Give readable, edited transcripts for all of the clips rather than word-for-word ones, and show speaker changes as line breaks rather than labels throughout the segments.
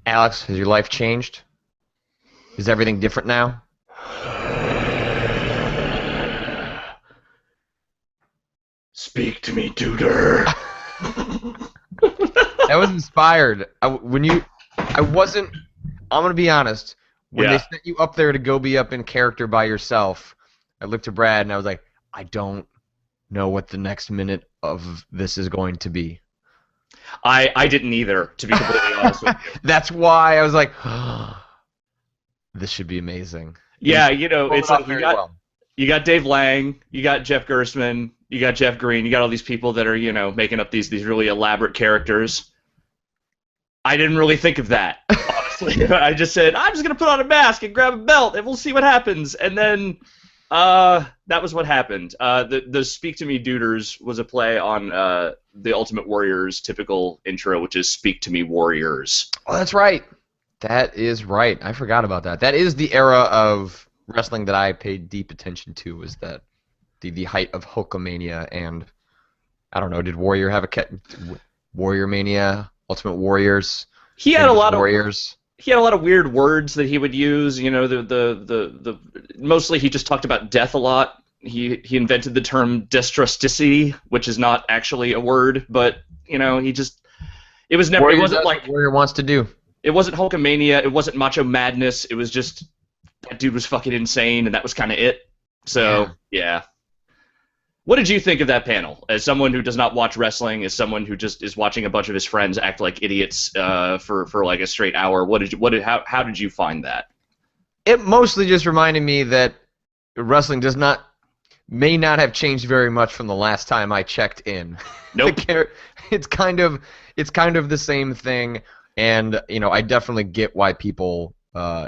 Alex, has your life changed? Is everything different now?
Speak to me, Tutor.
That was inspired. I wasn't. I'm gonna be honest. When they
Yeah.
sent you up there to go be up in character by yourself, I looked to Brad and I was like, I don't know what the next minute of this is going to be.
I didn't either, to be completely honest with you.
That's why I was like, this should be amazing. And
Yeah,
pulled it
it's
off
like
very well.
you got Dave Lang, you got Jeff Gerstmann, you got Jeff Green, you got all these people that are, making up these really elaborate characters. I didn't really think of that, honestly. I just said, I'm just gonna put on a mask and grab a belt and we'll see what happens. And then that was what happened. The Speak to Me Duders was a play on the Ultimate Warrior's typical intro, which is Speak to Me Warriors.
Oh, that's right. That is right. I forgot about that. That is the era of wrestling that I paid deep attention to. Was that the height of Hulkamania and I don't know. Did Warrior have Warrior Mania, Ultimate Warriors,
He had a
Famous
lot of
Warriors?
he had a lot of weird words that he would use. The mostly he just talked about death a lot. He invented the term destrusticity, which is not actually a word, but he just it
Warrior
wasn't
does
like
what Warrior wants to do.
it wasn't Hulkamania, it wasn't Macho Madness. It was just that dude was fucking insane, and that was kind of it. So
Yeah.
yeah. What did you think of that panel? As someone who does not watch wrestling, as someone who just is watching a bunch of his friends act like idiots for like a straight hour, how did you find that?
It mostly just reminded me that wrestling may not have changed very much from the last time I checked in.
Nope.
It's kind of the same thing, and I definitely get why people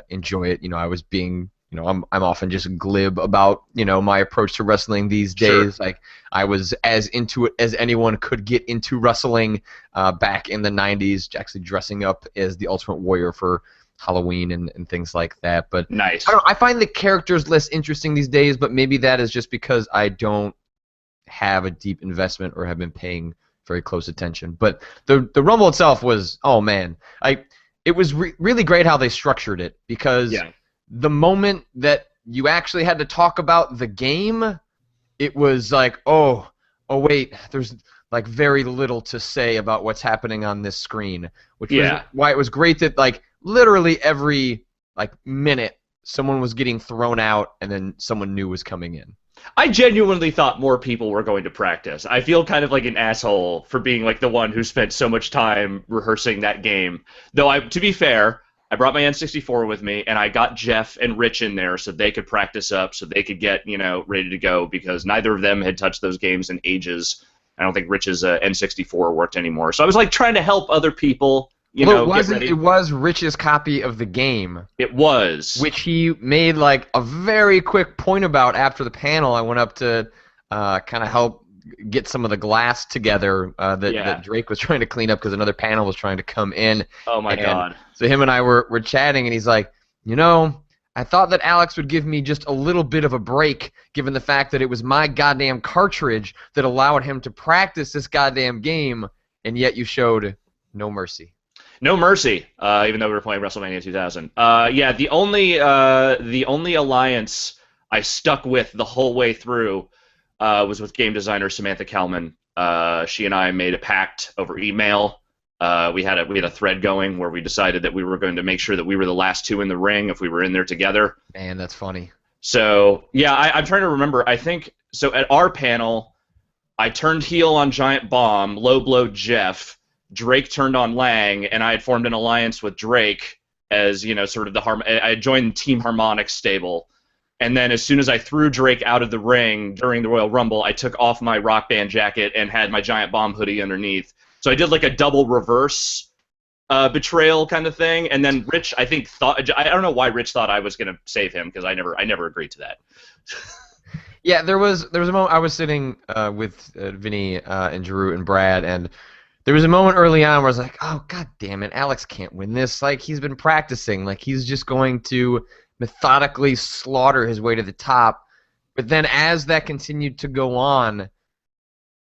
enjoy it. I was being I'm often just glib about my approach to wrestling these
Sure.
days. Like I was as into it as anyone could get into wrestling back in the '90s, actually dressing up as the Ultimate Warrior for Halloween and things like that. But I
Nice.
don't know, I find the characters less interesting these days, but maybe that is just because I don't have a deep investment or have been paying very close attention. But the Rumble itself was, oh man, it was really great how they structured it, because
Yeah.
the moment that you actually had to talk about the game, it was like, oh wait, there's like very little to say about what's happening on this screen, which was
Yeah.
why it was great that like literally every like minute someone was getting thrown out and then someone new was coming in.
I genuinely thought more people were going to practice. I feel kind of like an asshole for being like the one who spent so much time rehearsing that game. Though to be fair, I brought my N64 with me and I got Jeff and Rich in there so they could practice up, so they could get, ready to go, because neither of them had touched those games in ages. I don't think Rich's N64 worked anymore. So I was like trying to help other people,
Well, it
get
wasn't. It
ready.
was Rich's copy of the game,
It was.
which he made like a very quick point about after the panel. I went up to kind of help get some of the glass together that
Yeah.
Drake was trying to clean up because another panel was trying to come in.
Oh my
And
God.
so him and I were chatting, and he's like, I thought that Alex would give me just a little bit of a break, given the fact that it was my goddamn cartridge that allowed him to practice this goddamn game, and yet you showed no mercy.
No mercy, even though we were playing WrestleMania 2000. Yeah, the only alliance I stuck with the whole way through was with game designer Samantha Kalman. She and I made a pact over email. We had a thread going where we decided that we were going to make sure that we were the last two in the ring if we were in there together.
Man, that's funny.
So yeah, I'm trying to remember. I think so. At our panel, I turned heel on Giant Bomb, low blow Jeff. Drake turned on Lang, and I had formed an alliance with Drake as sort of I had joined Team Harmonix stable. And then as soon as I threw Drake out of the ring during the Royal Rumble, I took off my Rock Band jacket and had my Giant Bomb hoodie underneath. So I did like a double reverse betrayal kind of thing. And then Rich, I think, I don't know why Rich thought I was going to save him, because I never agreed to that.
Yeah, there was a moment I was sitting with Vinny and Drew and Brad, and there was a moment early on where I was like, oh god damn it, Alex can't win this. Like, he's been practicing, like he's just going to methodically slaughter his way to the top. But then as that continued to go on,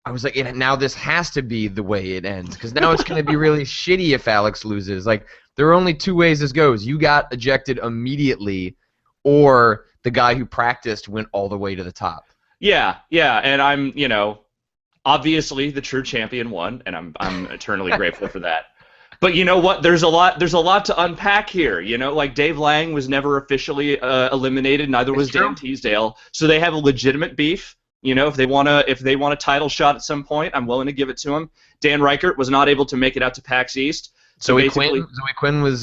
I was like, now this has to be the way it ends, because now it's going to be really shitty if Alex loses. Like, there are only two ways this goes. You got ejected immediately, or the guy who practiced went all the way to the top.
Yeah, yeah, and I'm, obviously the true champion won, and I'm eternally grateful for that. But you know what? There's a lot to unpack here. Like Dave Lang was never officially eliminated, neither
It's
was
true.
Dan Teasdale. So they have a legitimate beef. If they want a title shot at some point, I'm willing to give it to him. Dan Reichert was not able to make it out to PAX East. So basically,
Zoe Quinn was,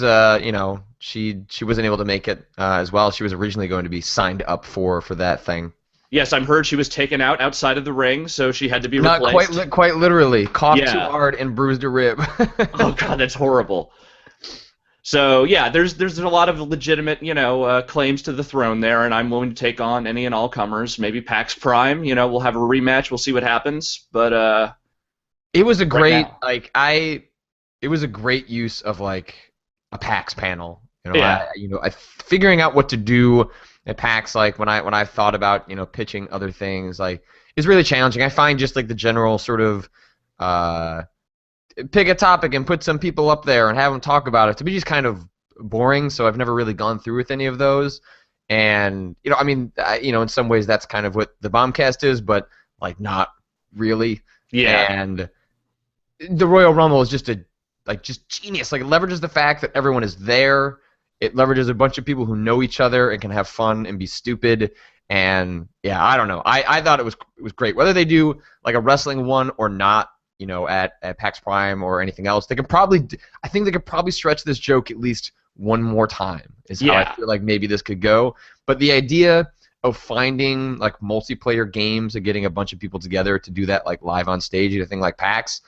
she wasn't able to make it as well. She was originally going to be signed up for that thing.
yes, I'm heard she was taken out outside of the ring, so she had to be
Not
replaced.
quite literally. Coughed too
Yeah.
hard and bruised a rib.
Oh God, that's horrible. So yeah, there's a lot of legitimate claims to the throne there, and I'm willing to take on any and all comers. Maybe PAX Prime, we'll have a rematch. We'll see what happens. But
It was a
right
great
now,
it was a great use of like a PAX panel.
yeah,
Figuring out what to do at PAX, like when I thought about pitching other things, like is really challenging. I find just like the general sort of pick a topic and put some people up there and have them talk about it to be just kind of boring. So I've never really gone through with any of those. And in some ways that's kind of what the Bombcast is, but like not really.
yeah,
And the Royal Rumble is just just genius. Like, it leverages the fact that everyone is there. It leverages a bunch of people who know each other and can have fun and be stupid. And yeah, I don't know. I thought it was great. Whether they do like a wrestling one or not, at PAX Prime or anything else, they could probably. I think they could probably stretch this joke at least one more time. Is how I
yeah.
feel like maybe this could go. But the idea of finding like multiplayer games and getting a bunch of people together to do that like live on stage at a thing like PAX,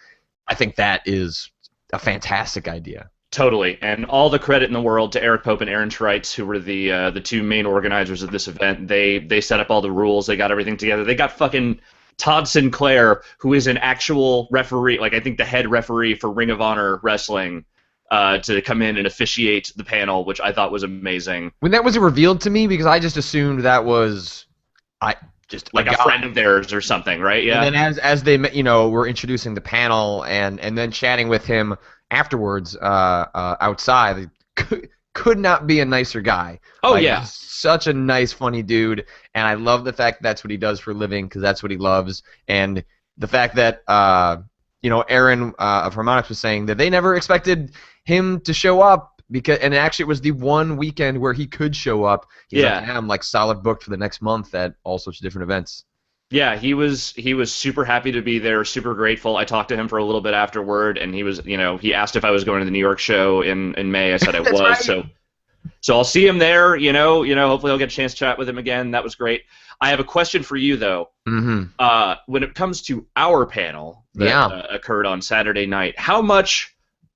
I think that is a fantastic idea.
Totally, and all the credit in the world to Eric Pope and Aaron Schreitz, who were the two main organizers of this event. They set up all the rules. They got everything together. They got fucking Todd Sinclair, who is an actual referee, like I think the head referee for Ring of Honor Wrestling, to come in and officiate the panel, which I thought was amazing.
When that was revealed to me, because I just assumed that was I just
Like a
guy.
friend of theirs or something, right? Yeah.
And then as they were introducing the panel and then chatting with him afterwards outside, he could not be a nicer guy.
Oh
Like,
yeah.
he's such a nice, funny dude, and I love the fact that's what he does for a living because that's what he loves, and the fact that Aaron of Harmonix was saying that they never expected him to show up and actually it was the one weekend where he could show up. He's
Yeah.
like, I'm like solid booked for the next month at all sorts of different events.
Yeah, he was super happy to be there, super grateful. I talked to him for a little bit afterward, and he asked if I was going to the New York show in May. I said I
That's
was,
right.
so I'll see him there. Hopefully I'll get a chance to chat with him again. That was great. I have a question for you though.
Mm-hmm.
When it comes to our panel that
Yeah.
occurred on Saturday night, how much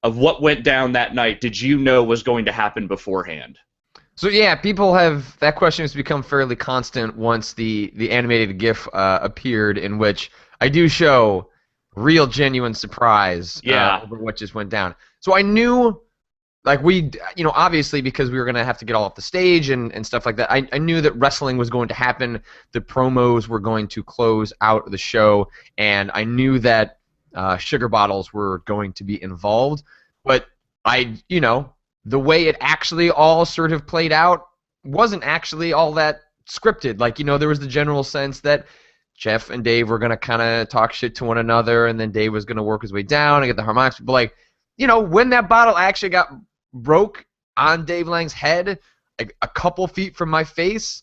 of what went down that night did you know was going to happen beforehand?
So yeah, that question has become fairly constant once the animated GIF appeared, in which I do show real genuine surprise
Yeah.
over what just went down. So I knew, like obviously because we were gonna have to get all off the stage and stuff like that. I knew that wrestling was going to happen. The promos were going to close out the show, and I knew that sugar bottles were going to be involved. But the way it actually all sort of played out wasn't actually all that scripted. Like, there was the general sense that Jeff and Dave were going to kind of talk shit to one another, and then Dave was going to work his way down and get the harmonics. But, like, when that bottle actually got broke on Dave Lang's head, like a couple feet from my face,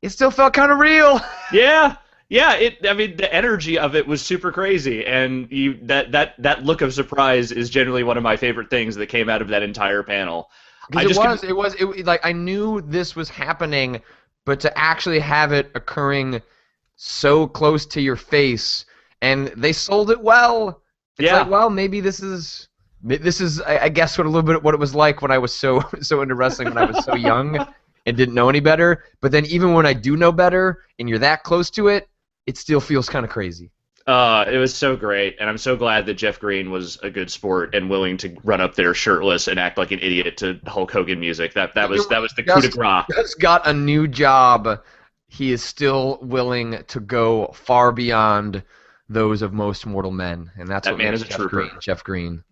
it still felt kind of real.
Yeah. Yeah, the energy of it was super crazy, and that look of surprise is generally one of my favorite things that came out of that entire panel.
Because like I knew this was happening, but to actually have it occurring so close to your face, and they sold it well. It's
Yeah.
like, well, maybe this is I guess what a little bit what it was like when I was so into wrestling when I was so young and didn't know any better. But then even when I do know better and you're that close to it, it still feels kind of crazy.
It was so great, and I'm so glad that Jeff Green was a good sport and willing to run up there shirtless and act like an idiot to Hulk Hogan music. That was the coup de grace.
Just got a new job. He is still willing to go far beyond those of most mortal men, and that's
That
what
man
makes
is a trooper.
Jeff Green.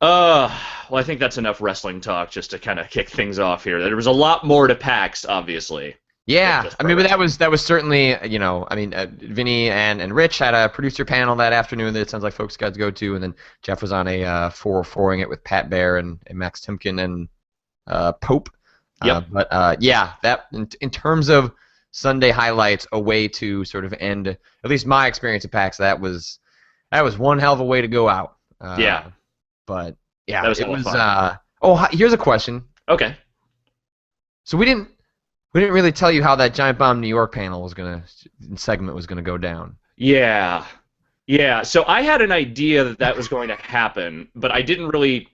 Well, I think that's enough wrestling talk just to kind of kick things off here. There was a lot more to PAX, obviously, than
Yeah,
just
I
pro
mean, but
wrestling.
that was certainly, you know, I mean, Vinny and Rich had a producer panel that afternoon that it sounds like folks got to go to, and then Jeff was on a 4-4ing it with Pat Bear and Max Timken and Pope.
Yep.
Yeah, that in terms of Sunday highlights, a way to sort of end at least my experience at PAX. That was one hell of a way to go out.
Yeah.
But
That
yeah,
was
it
hella
was.
fun.
Here's a question.
Okay.
So we didn't really tell you how that Giant Bomb New York panel was gonna segment was gonna go down.
Yeah. Yeah. So I had an idea that that was going to happen, but I didn't really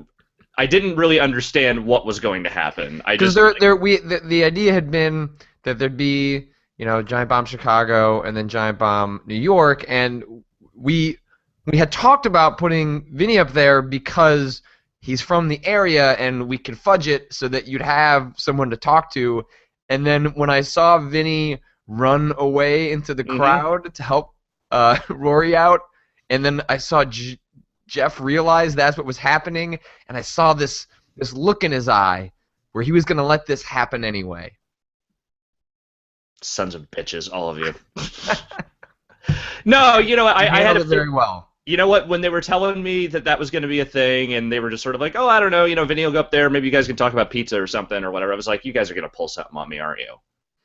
understand what was going to happen. I
Because
just like,
the idea had been that there'd be, you know, Giant Bomb Chicago and then Giant Bomb New York, and we we had talked about putting Vinny up there because he's from the area and we could fudge it so that you'd have someone to talk to. And then when I saw Vinny run away into the
mhm.
crowd to help Rory out, and then I saw Jeff realize that's what was happening, and I saw this look in his eye where he was going to let this happen anyway.
Sons of bitches, all of you. No, you know,
He
I had
handled
a
it very well.
you know what? When they were telling me that that was going to be a thing, and they were just sort of like, "Oh, I don't know, you know, Vinny will go up there. Maybe you guys can talk about pizza or something or whatever." I was like, "You guys are going to pull something on me, aren't you?"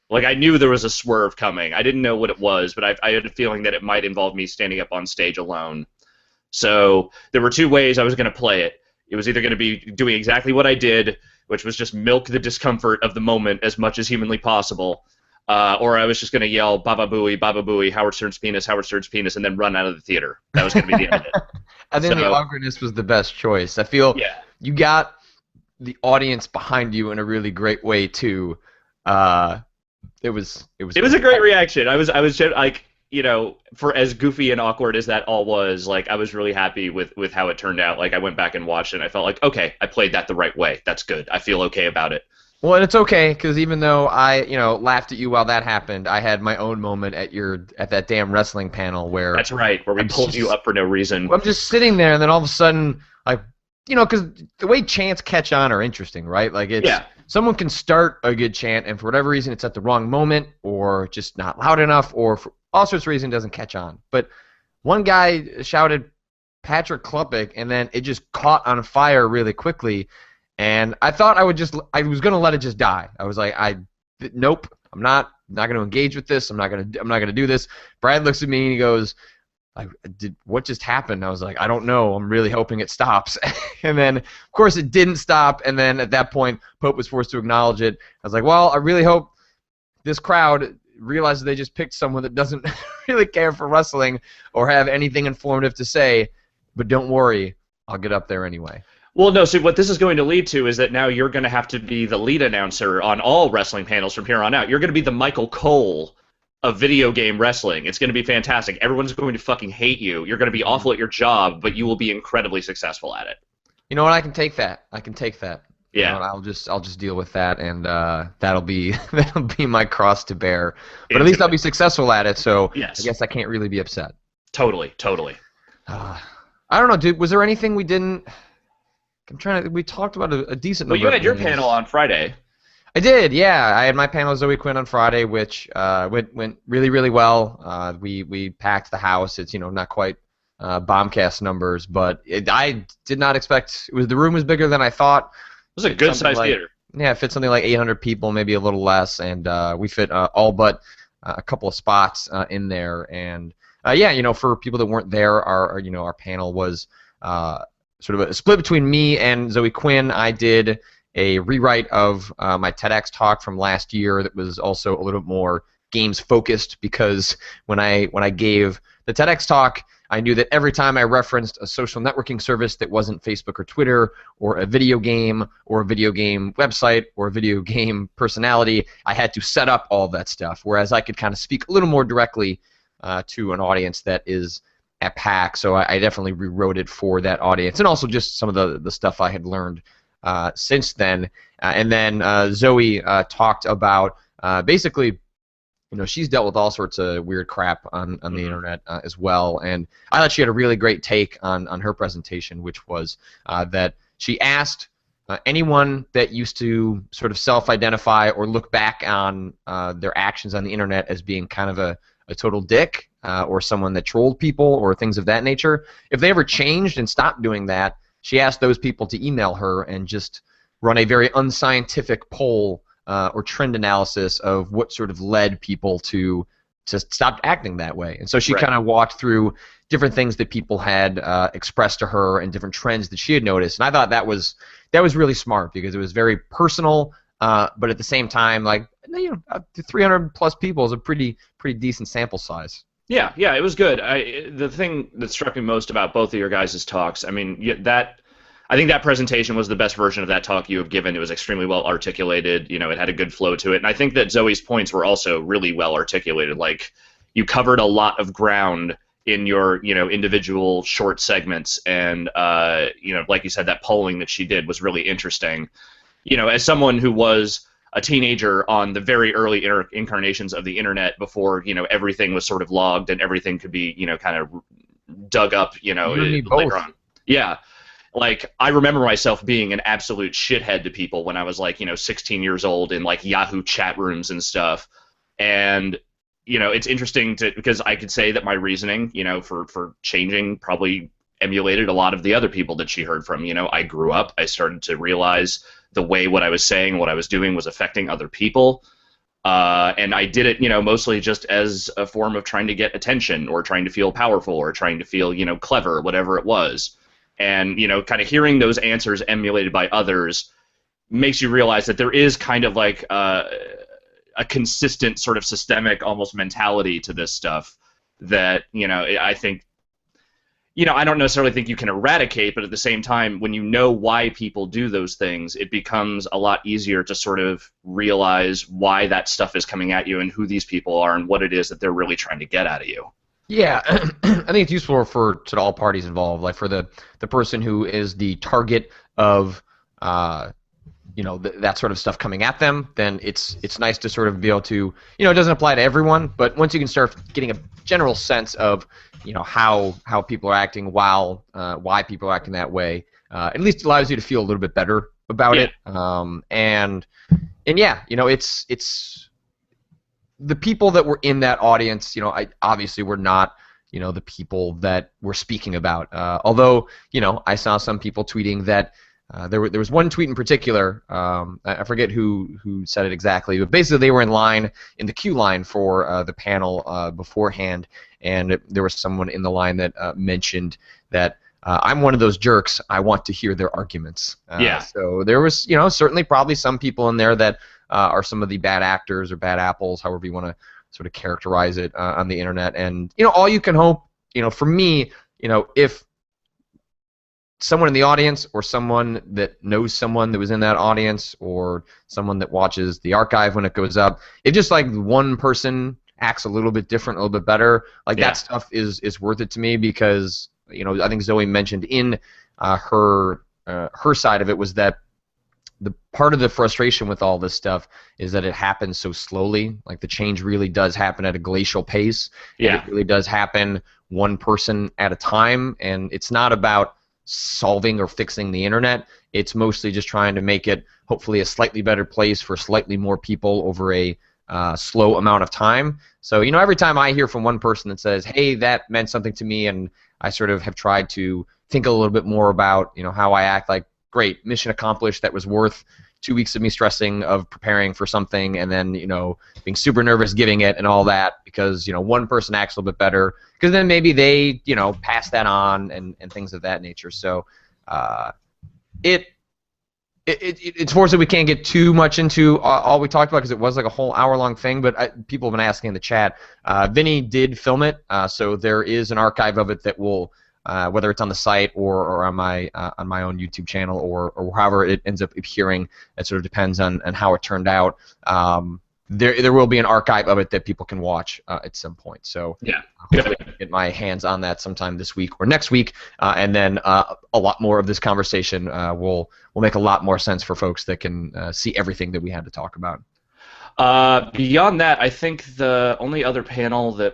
Like I knew there was a swerve coming. I didn't know what it was, but I had a feeling that it might involve me standing up on stage alone. So there were two ways I was going to play it. It was either going to be doing exactly what I did, which was just milk the discomfort of the moment as much as humanly possible, or I was just going to yell Baba Booey, Howard Stern's penis, and then run out of the theater. That was going to be the end of it.
I think the
So
awkwardness was the best choice. I feel
yeah,
you got the audience behind you in a really great way too. Uh, it was
it was
good.
a great reaction. Like, you know, for as goofy and awkward as that all was, like I was really happy with how it turned out. Like I went back and watched it and I felt like, okay, I played that the right way. That's good. I feel okay about it.
Well, and it's okay because even though I, you know, laughed at you while that happened, I had my own moment at that damn wrestling panel where
That's right, where we
I'm
pulled you
just
up for no reason.
I'm just sitting there, and then all of a sudden, like, you know, because the way chants catch on are interesting, right? Like, it's
Yeah.
someone can start a good chant, and for whatever reason, it's at the wrong moment, or just not loud enough, or for all sorts of reasons, doesn't catch on. But one guy shouted Patrick Klepek, and then it just caught on fire really quickly, and I thought I was gonna let it just die. I was like, nope, I'm not gonna engage with this. I'm not gonna do this. Brad looks at me and he goes, like, what just happened? I was like, I don't know. I'm really hoping it stops. And then, of course, it didn't stop. And then at that point, Pope was forced to acknowledge it. I was like, well, I really hope this crowd realizes they just picked someone that doesn't really care for wrestling or have anything informative to say. But don't worry, I'll get up there anyway.
Well, no, so what this is going to lead to is that now you're going to have to be the lead announcer on all wrestling panels from here on out. You're going to be the Michael Cole of video game wrestling. It's going to be fantastic. Everyone's going to fucking hate you. You're going to be awful at your job, but you will be incredibly successful at it.
You know what? I can take that. I can take that. You know,
Yeah,
and I'll just deal with that, and that'll be that'll be my cross to bear. But at least I'll
intimate.
be successful at it. So I
Yes,
guess I can't really be upset.
totally, totally.
Uh, I don't know, dude. Was there anything we didn't? I'm trying to. We talked about a decent
Well,
number
you
of
had your panel
things.
on Friday.
I did, yeah. I had my panel with Zoe Quinn on Friday, which went really really well. We packed the house. It's, you know, not quite Bombcast numbers, but I did not expect. The room was bigger than I thought.
It was a
Fit
good
something
sized
like
theater.
Yeah, it fit something like 800 people, maybe a little less, and we fit all but a couple of spots in there. And yeah, you know, for people that weren't there, you know, our panel was sort of a split between me and Zoe Quinn. I did a rewrite of my TEDx talk from last year that was also a little bit more games focused, because when I gave the TEDx talk, I knew that every time I referenced a social networking service that wasn't Facebook or Twitter, or a video game website, or a video game personality, I had to set up all that stuff, whereas I could kind of speak a little more directly to an audience that is at PAX. So I definitely rewrote it for that audience, and also just some of the stuff I had learned since then. And then Zoe talked about basically she's dealt with all sorts of weird crap on the
Hmm.
internet as well. And I thought she had a really great take on her presentation, which was that she asked anyone that used to sort of self-identify or look back on their actions on the internet as being kind of a total dick or someone that trolled people or things of that nature, if they ever changed and stopped doing that, she asked those people to email her and just run a very unscientific poll or trend analysis of what sort of led people to stop acting that way. And so she
Right.
kind of walked through different things that people had expressed to her and different trends that she had noticed. And I thought that was really smart because it was very personal, but at the same time, like 300 plus people is a pretty decent sample size.
Yeah, yeah, it was good. The thing that struck me most about both of your guys' talks, I mean, I think that presentation was the best version of that talk you have given. It was extremely well articulated. It had a good flow to it, and I think that Zoe's points were also really well articulated. Like, you covered a lot of ground in your, individual short segments, and like you said, that polling that she did was really interesting. As someone who was a teenager on the very early incarnations of the internet before everything was sort of logged and everything could be kind of dug up
You and me
later
both.
on. Yeah, like I remember myself being an absolute shithead to people when I was like 16 years old in like Yahoo chat rooms and stuff. And it's interesting because I could say that my reasoning for changing probably emulated a lot of the other people that she heard from. I grew up, I started to realize the way what I was saying, what I was doing was affecting other people. And I did it, mostly just as a form of trying to get attention or trying to feel powerful or trying to feel, clever, whatever it was. And, kind of hearing those answers emulated by others makes you realize that there is kind of like a consistent sort of systemic almost mentality to this stuff that, I think I don't necessarily think you can eradicate, but at the same time, when you know why people do those things, it becomes a lot easier to sort of realize why that stuff is coming at you and who these people are and what it is that they're really trying to get out of you.
Yeah, I think it's useful for to all parties involved, like for the person who is the target of that sort of stuff coming at them. Then it's nice to sort of be able to it doesn't apply to everyone, but once you can start getting a general sense of how people are acting, why people are acting that way, at least allows you to feel a little bit better about
Yeah,
it. And yeah, it's the people that were in that audience, I obviously were not, the people that we're speaking about. Although, I saw some people tweeting that there was one tweet in particular. I forget who said it exactly, but basically they were in line in the queue line for the panel beforehand, and there was someone in the line that mentioned that. I'm one of those jerks. I want to hear their arguments.
yeah,
So there was, certainly probably some people in there that are some of the bad actors or bad apples, however you want to sort of characterize it on the internet. And all you can hope, for me, if someone in the audience or someone that knows someone that was in that audience or someone that watches the archive when it goes up, if just like one person acts a little bit different, a little bit better, like that
yeah,
stuff is worth it to me because I think Zoe mentioned in her side of it was that the part of the frustration with all this stuff is that it happens so slowly. Like the change really does happen at a glacial pace, and it
yeah,
really does happen one person at a time. And it's not about solving or fixing the internet. It's mostly just trying to make it hopefully a slightly better place for slightly more people over a slow amount of time. So every time I hear from one person that says, "Hey, that meant something to me," and I sort of have tried to think a little bit more about how I act, like, great, mission accomplished. That was worth 2 weeks of me stressing of preparing for something and then being super nervous giving it and all that because one person acts a little bit better because then maybe they pass that on and things of that nature. So uh, it, it's fortunate we can't get too much into all we talked about because it was like a whole hour-long thing, but people have been asking in the chat. Vinny did film it, so there is an archive of it that will whether it's on the site or on my own YouTube channel or however it ends up appearing. It sort of depends on how it turned out. There will be an archive of it that people can watch at some point. So
yeah.
hopefully I
Good.
can get my hands on that sometime this week or next week, and then a lot more of this conversation will make a lot more sense for folks that can see everything that we had to talk about.
Beyond that, I think the only other panel that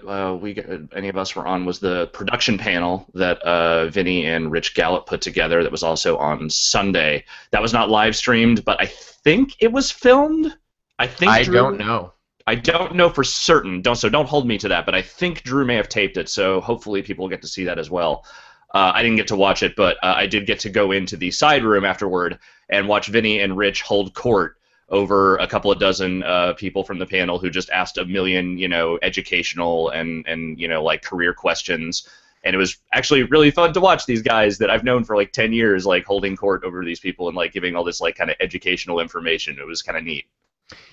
any of us were on was the production panel that Vinny and Rich Gallup put together. That was also on Sunday. That was not live streamed, but I think it was filmed. I think
I don't
Drew.
know.
I don't know for certain. Don't hold me to that, but I think Drew may have taped it. So hopefully people get to see that as well. I didn't get to watch it, but I did get to go into the side room afterward and watch Vinny and Rich hold court over a couple of dozen people from the panel who just asked a million, educational and like career questions. And it was actually really fun to watch these guys that I've known for like 10 years, like holding court over these people and like giving all this like kind of educational information. It was kind of neat.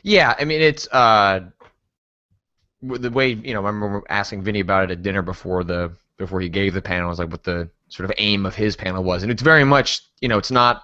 Yeah, I mean it's the way I remember asking Vinny about it at dinner before he gave the panel. I was like, what the sort of aim of his panel was, and it's very much it's not,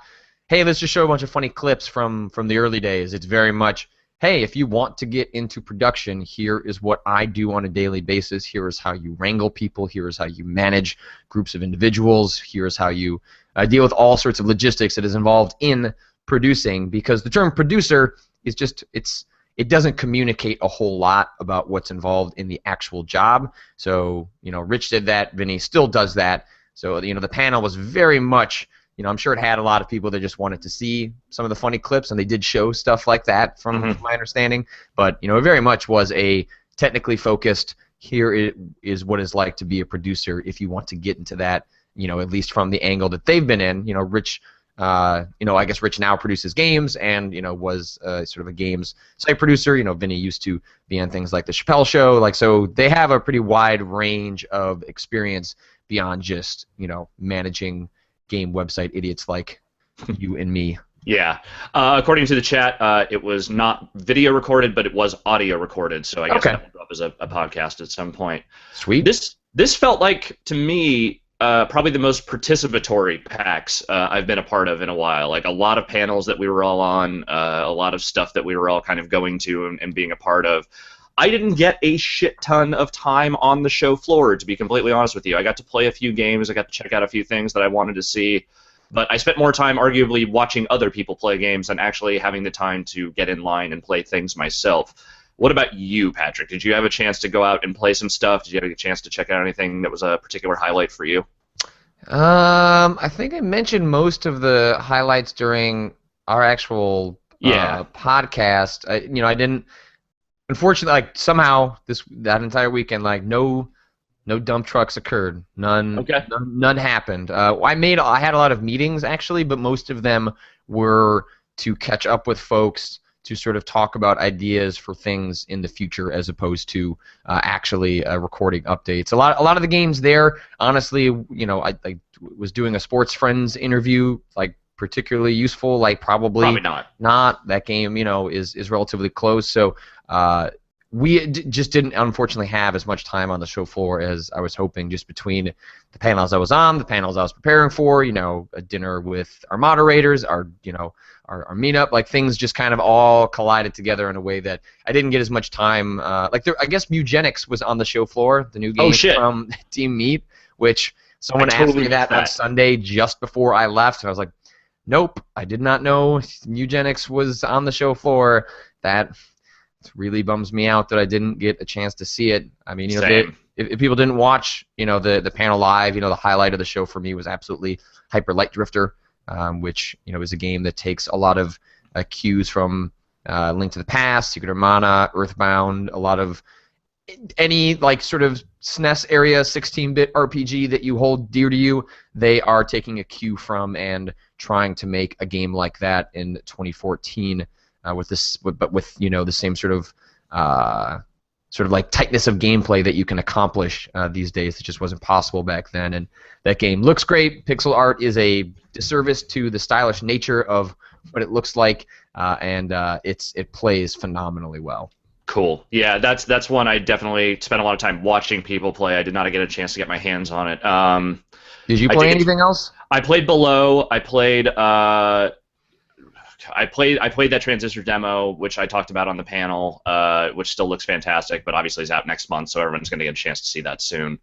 hey, let's just show a bunch of funny clips from the early days. It's very much, hey, if you want to get into production, here is what I do on a daily basis. Here is how you wrangle people. Here is how you manage groups of individuals. Here is how you deal with all sorts of logistics that is involved in producing. Because the term producer is just it doesn't communicate a whole lot about what's involved in the actual job. So Rich did that. Vinny still does that. So the panel was very much. I'm sure it had a lot of people that just wanted to see some of the funny clips, and they did show stuff like that from my understanding. But, it very much was a technically focused, here is what it's like to be a producer if you want to get into that, at least from the angle that they've been in. Rich, I guess Rich now produces games and, was sort of a games site producer. Vinny used to be on things like The Chappelle Show. So they have a pretty wide range of experience beyond just, managing game website idiots like you and me.
Yeah. According to the chat, it was not video recorded, but it was audio recorded. So I guess that will go up as a podcast at some point.
Sweet.
This felt like, to me, probably the most participatory PAX I've been a part of in a while. Like a lot of panels that we were all on, a lot of stuff that we were all kind of going to and being a part of. I didn't get a shit ton of time on the show floor, to be completely honest with you. I got to play a few games. I got to check out a few things that I wanted to see. But I spent more time, arguably, watching other people play games than actually having the time to get in line and play things myself. What about you, Patrick? Did you have a chance to go out and play some stuff? Did you have a chance to check out anything that was a particular highlight for you?
I think I mentioned most of the highlights during our actual podcast. I didn't. Unfortunately, somehow that entire weekend, no dump trucks occurred. None.
Okay.
None happened. I had a lot of meetings actually, but most of them were to catch up with folks to sort of talk about ideas for things in the future, as opposed to actually recording updates. A lot of the games there, honestly, I was doing a Sports Friends interview, particularly useful. Probably not. That game, is relatively close. So we just didn't, unfortunately, have as much time on the show floor as I was hoping, just between the panels I was on, the panels I was preparing for, a dinner with our moderators, our meetup. Things just kind of all collided together in a way that I didn't get as much time. I guess Mugenics was on the show floor, the new game from Team Meat, which someone asked me that on Sunday just before I left, and I was like, nope, I did not know Mugenics was on the show floor. That really bums me out that I didn't get a chance to see it. I mean, if people didn't watch, the panel live, the highlight of the show for me was absolutely Hyper Light Drifter, which is a game that takes a lot of cues from Link to the Past, Secret of Mana, Earthbound, a lot of any sort of SNES area 16-bit RPG that you hold dear to you. They are taking a cue from and trying to make a game like that in 2014. With the same sort of tightness of gameplay that you can accomplish these days. It just wasn't possible back then. And that game looks great. Pixel art is a disservice to the stylish nature of what it looks like, and it plays phenomenally well.
Cool. Yeah, that's one I definitely spent a lot of time watching people play. I did not get a chance to get my hands on it.
Did you play anything else?
I played Below. I played that Transistor demo, which I talked about on the panel, which still looks fantastic, but obviously is out next month, so everyone's going to get a chance to see that soon.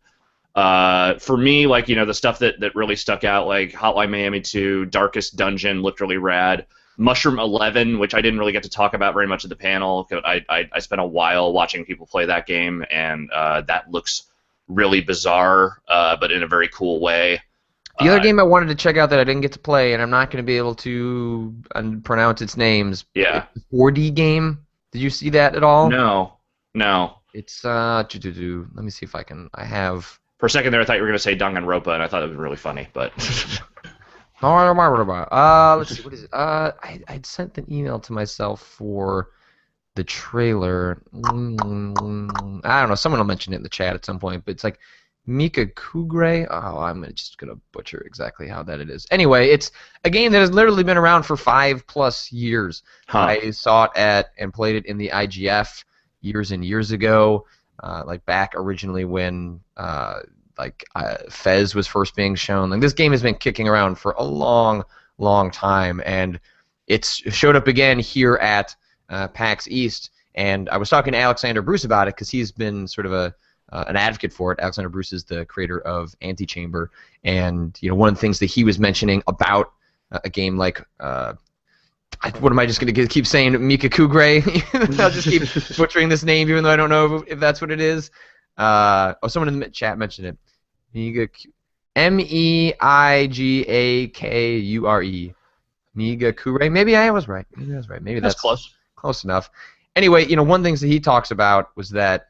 For me, the stuff that really stuck out, like Hotline Miami 2, Darkest Dungeon looked really rad. Mushroom 11, which I didn't really get to talk about very much at the panel. 'Cause I spent a while watching people play that game, and that looks really bizarre, but in a very cool way.
The other
Uh,
game I wanted to check out that I didn't get to play, and I'm not going to be able to pronounce its names.
yeah.
It's a 4D game. Did you see that at all?
No. No.
It's let me see if I can. I have.
For a second there, I thought you were going to say Danganronpa, and I thought it was really funny, but
Let's see. What is it? I'd sent an email to myself for the trailer. I don't know. Someone will mention it in the chat at some point, but it's like Mika Kugre. Oh, I'm just gonna butcher exactly how that it is. Anyway, it's a game that has literally been around for 5+ years.
huh.
I saw it at and played it in the IGF years and years ago, like back originally when Fez was first being shown. Like this game has been kicking around for a long, long time, and it's showed up again here at PAX East. And I was talking to Alexander Bruce about it because he's been sort of an advocate for it. Alexander Bruce is the creator of Antichamber, and one of the things that he was mentioning about a game like what am I just going to keep saying? Mika Kugre? I'll just keep butchering this name even though I don't know if that's what it is. Someone in the chat mentioned it. Meigakure. Miga Kure. Maybe I was right. Maybe
That's
that's
close.
close enough. Anyway, one of the things that he talks about was that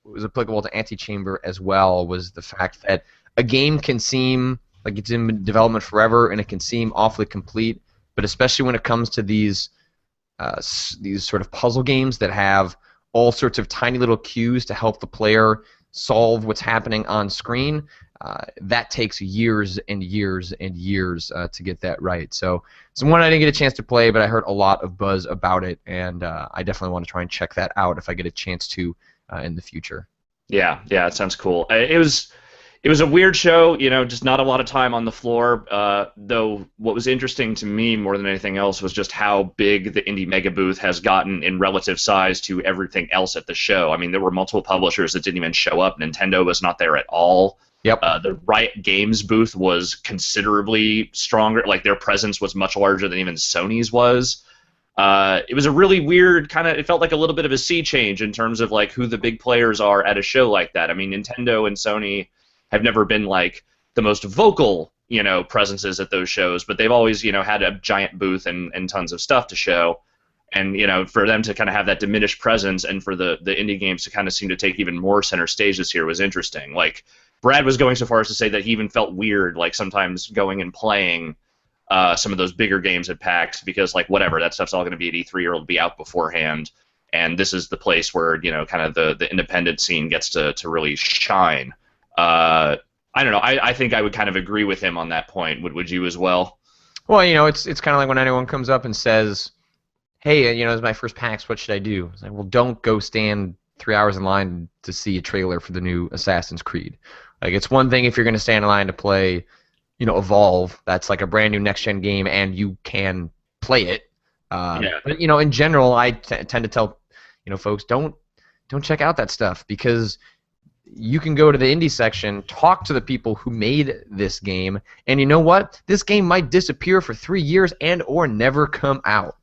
was applicable to Antichamber as well was the fact that a game can seem like it's in development forever and it can seem awfully complete, but especially when it comes to these sort of puzzle games that have all sorts of tiny little cues to help the player solve what's happening on screen, that takes years and years and years to get that right. So it's one I didn't get a chance to play, but I heard a lot of buzz about it, and I definitely want to try and check that out if I get a chance to in the future.
Yeah, it sounds cool. It was a weird show, just not a lot of time on the floor. Though what was interesting to me more than anything else was just how big the Indie Mega Booth has gotten in relative size to everything else at the show. I mean, there were multiple publishers that didn't even show up. Nintendo was not there at all.
Yep.
The Riot Games booth was considerably stronger. Like their presence was much larger than even Sony's was. It was a really weird kind of. It felt like a little bit of a sea change in terms of like who the big players are at a show like that. I mean, Nintendo and Sony have never been like the most vocal, presences at those shows, but they've always, had a giant booth and tons of stuff to show. And, for them to kind of have that diminished presence and for the indie games to kind of seem to take even more center stage this year was interesting. Like, Brad was going so far as to say that he even felt weird, like, sometimes going and playing some of those bigger games at PAX because, like, whatever, that stuff's all going to be at E3 or it'll be out beforehand. And this is the place where, kind of the independent scene gets to really shine. I don't know. I think I would kind of agree with him on that point. Would you as well?
Well, it's kind of like when anyone comes up and says, hey, it's my first PAX, what should I do? It's like, well, don't go stand 3 hours in line to see a trailer for the new Assassin's Creed. Like, it's one thing if you're going to stand in line to play, Evolve. That's like a brand new next-gen game, and you can play it.
Yeah.
But, in general, I tend to tell, folks, don't check out that stuff because you can go to the indie section, talk to the people who made this game, and you know what? This game might disappear for 3 years and or never come out.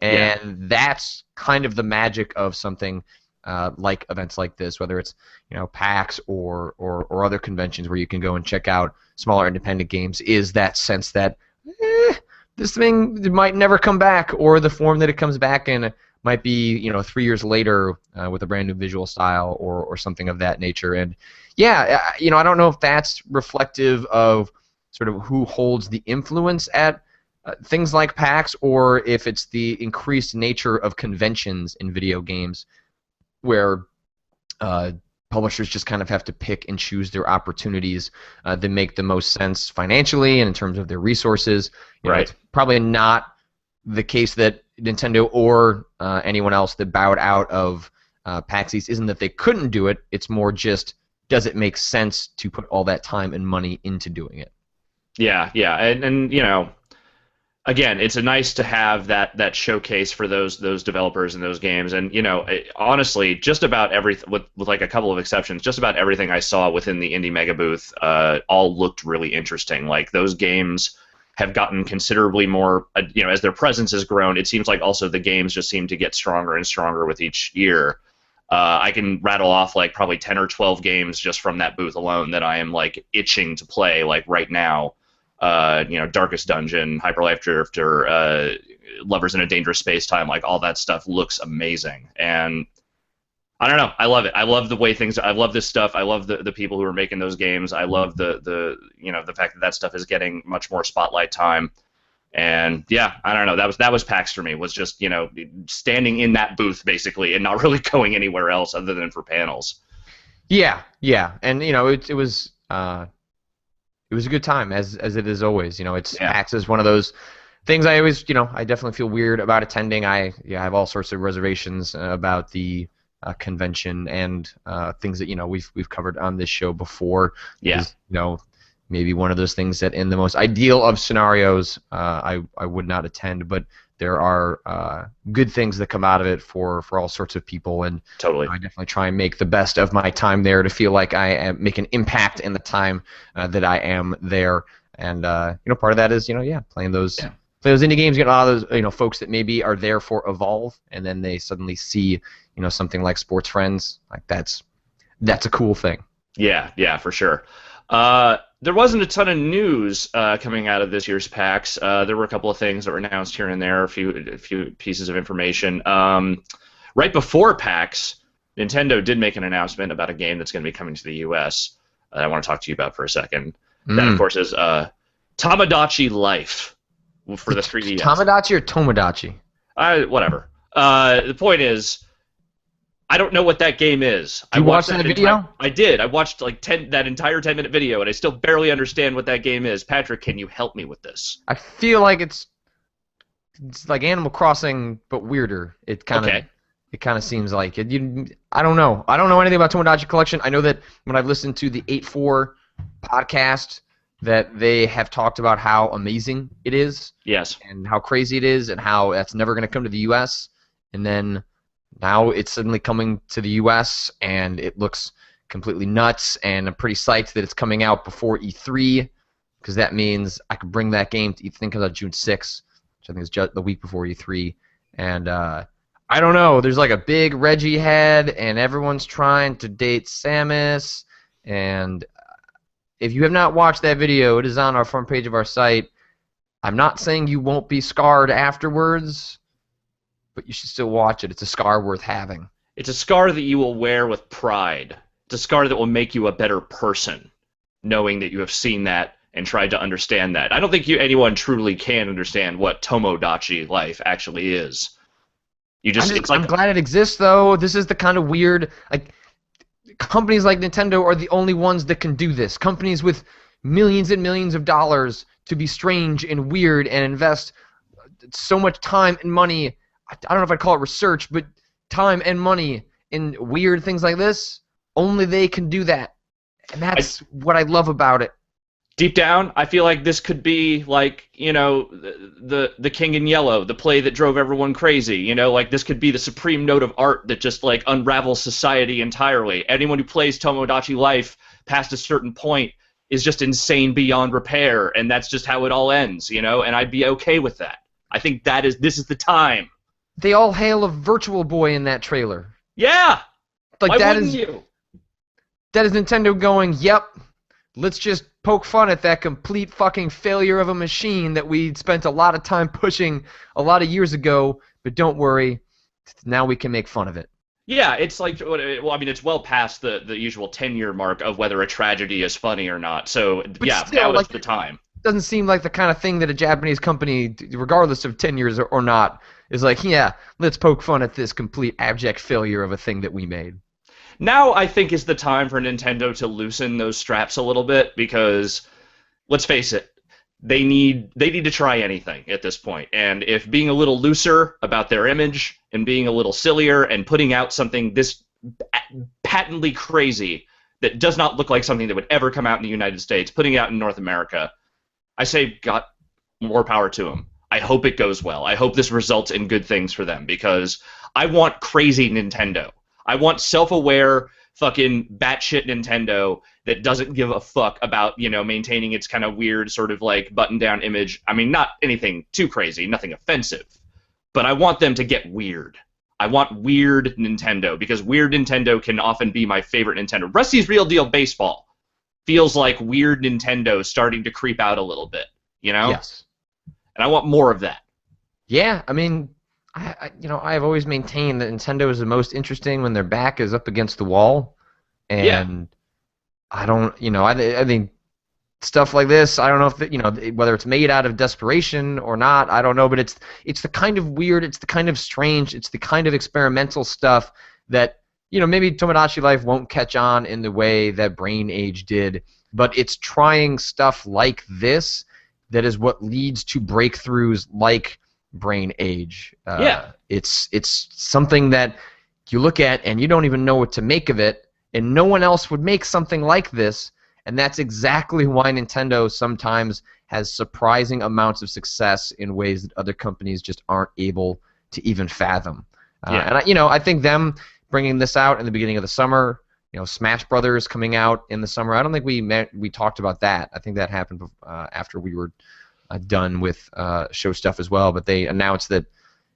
And that's kind of the magic of something like events like this, whether it's PAX or other conventions where you can go and check out smaller independent games, is that sense that this thing might never come back, or the form that it comes back in might be 3 years later with a brand new visual style or something of that nature. And yeah, I don't know if that's reflective of sort of who holds the influence at things like PAX, or if it's the increased nature of conventions in video games where publishers just kind of have to pick and choose their opportunities that make the most sense financially and in terms of their resources.
Right.
It's probably not the case that Nintendo or anyone else that bowed out of PAX East isn't that they couldn't do it. It's more just, does it make sense to put all that time and money into doing it? Yeah,
and again, it's nice to have that showcase for those developers and those games. And honestly, just about everything, with like a couple of exceptions, just about everything I saw within the Indie Mega Booth all looked really interesting. Like those games have gotten considerably more, as their presence has grown. It seems like also the games just seem to get stronger and stronger with each year. I can rattle off like probably 10 or 12 games just from that booth alone that I am like itching to play like right now. Darkest Dungeon, Hyper Life Drifter, Lovers in a Dangerous Space Time, like all that stuff looks amazing. And I don't know, I love it. I love the way I love this stuff. I love the people who are making those games. I love the fact that that stuff is getting much more spotlight time. And yeah, I don't know. That was PAX for me. Was just standing in that booth basically, and not really going anywhere else other than for panels.
Yeah, and it was a good time as it is always. It's PAX is one of those things I always I definitely feel weird about attending. I have all sorts of reservations about the convention and things that we've covered on this show before.
Yeah.
Maybe one of those things that in the most ideal of scenarios I would not attend, but there are good things that come out of it for all sorts of people, and
totally.
I definitely try and make the best of my time there to feel like I make an impact in the time that I am there, and part of that is playing those indie games, get a lot of those folks that maybe are there for Evolve, and then they suddenly see something like Sports Friends, like that's a cool thing.
Yeah, for sure. There wasn't a ton of news coming out of this year's PAX. There were a couple of things that were announced here and there, a few pieces of information. Right before PAX, Nintendo did make an announcement about a game that's going to be coming to the U.S. that I want to talk to you about for a second. That, of course, is Tamagotchi Life for the 3DS.
Tamagotchi or Tomodachi?
Whatever. The point is, I don't know what that game is.
You watched that video?
I did. I watched like that entire 10-minute video, and I still barely understand what that game is. Patrick, can you help me with this?
I feel like it's like Animal Crossing, but weirder. It kind of seems like it. I don't know. I don't know anything about Tomodachi Collection. I know that when I've listened to the 8-4 podcast, that they have talked about how amazing it is.
Yes. And
how crazy it is, and how that's never going to come to the U.S. And then now it's suddenly coming to the U.S., and it looks completely nuts, and I'm pretty psyched that it's coming out before E3, because that means I could bring that game to E3. I think it comes out June 6th, which I think is just the week before E3. And I don't know, there's like a big Reggie head, and everyone's trying to date Samus, and if you have not watched that video, it is on our front page of our site. I'm not saying you won't be scarred afterwards, but you should still watch it. It's a scar worth having.
It's a scar that you will wear with pride. It's a scar that will make you a better person, knowing that you have seen that and tried to understand that. I don't think anyone truly can understand what Tomodachi Life actually is.
I'm glad it exists, though. This is the kind of weird, like, companies like Nintendo are the only ones that can do this. Companies with millions and millions of dollars to be strange and weird and invest so much time and money. I don't know if I'd call it research, but time and money in weird things like this, only they can do that. And that's what I love about it.
Deep down, I feel like this could be like, the King in Yellow, the play that drove everyone crazy. Like this could be the supreme note of art that just like unravels society entirely. Anyone who plays Tomodachi Life past a certain point is just insane beyond repair, and that's just how it all ends, and I'd be okay with that. I think this is the time.
They all hail a Virtual Boy in that trailer.
Yeah!
Like
why wouldn't you?
That is Nintendo going, yep, let's just poke fun at that complete fucking failure of a machine that we spent a lot of time pushing a lot of years ago, but don't worry, now we can make fun of it.
Yeah, it's like, well, I mean, it's well past the usual 10-year mark of whether a tragedy is funny or not, so
but
yeah,
still,
now is the time.
Doesn't seem like the kind of thing that a Japanese company, regardless of 10 years or not, is like, yeah, let's poke fun at this complete abject failure of a thing that we made.
Now I think is the time for Nintendo to loosen those straps a little bit, because let's face it, they need to try anything at this point. And if being a little looser about their image and being a little sillier and putting out something this patently crazy that does not look like something that would ever come out in the United States, putting it out in North America, I say got more power to them. I hope it goes well. I hope this results in good things for them, because I want crazy Nintendo. I want self-aware, fucking batshit Nintendo that doesn't give a fuck about, maintaining its kind of weird sort of like button down image. I mean, not anything too crazy, nothing offensive, but I want them to get weird. I want weird Nintendo because weird Nintendo can often be my favorite Nintendo. Rusty's Real Deal Baseball feels like weird Nintendo starting to creep out a little bit,
Yes.
And I want more of that.
Yeah, I mean, I've always maintained that Nintendo is the most interesting when their back is up against the wall,
Yeah.
and I don't, I think stuff like this, I don't know if whether it's made out of desperation or not, I don't know, but it's the kind of weird, it's the kind of strange, it's the kind of experimental stuff that maybe Tomodachi Life won't catch on in the way that Brain Age did, but it's trying stuff like this that is what leads to breakthroughs like Brain Age.
Yeah.
It's something that you look at and you don't even know what to make of it, and no one else would make something like this. And that's exactly why Nintendo sometimes has surprising amounts of success in ways that other companies just aren't able to even fathom.
Yeah.
And I think them bringing this out in the beginning of the summer, Smash Brothers coming out in the summer. I don't think we talked about that. I think that happened after we were done with show stuff as well. But they announced that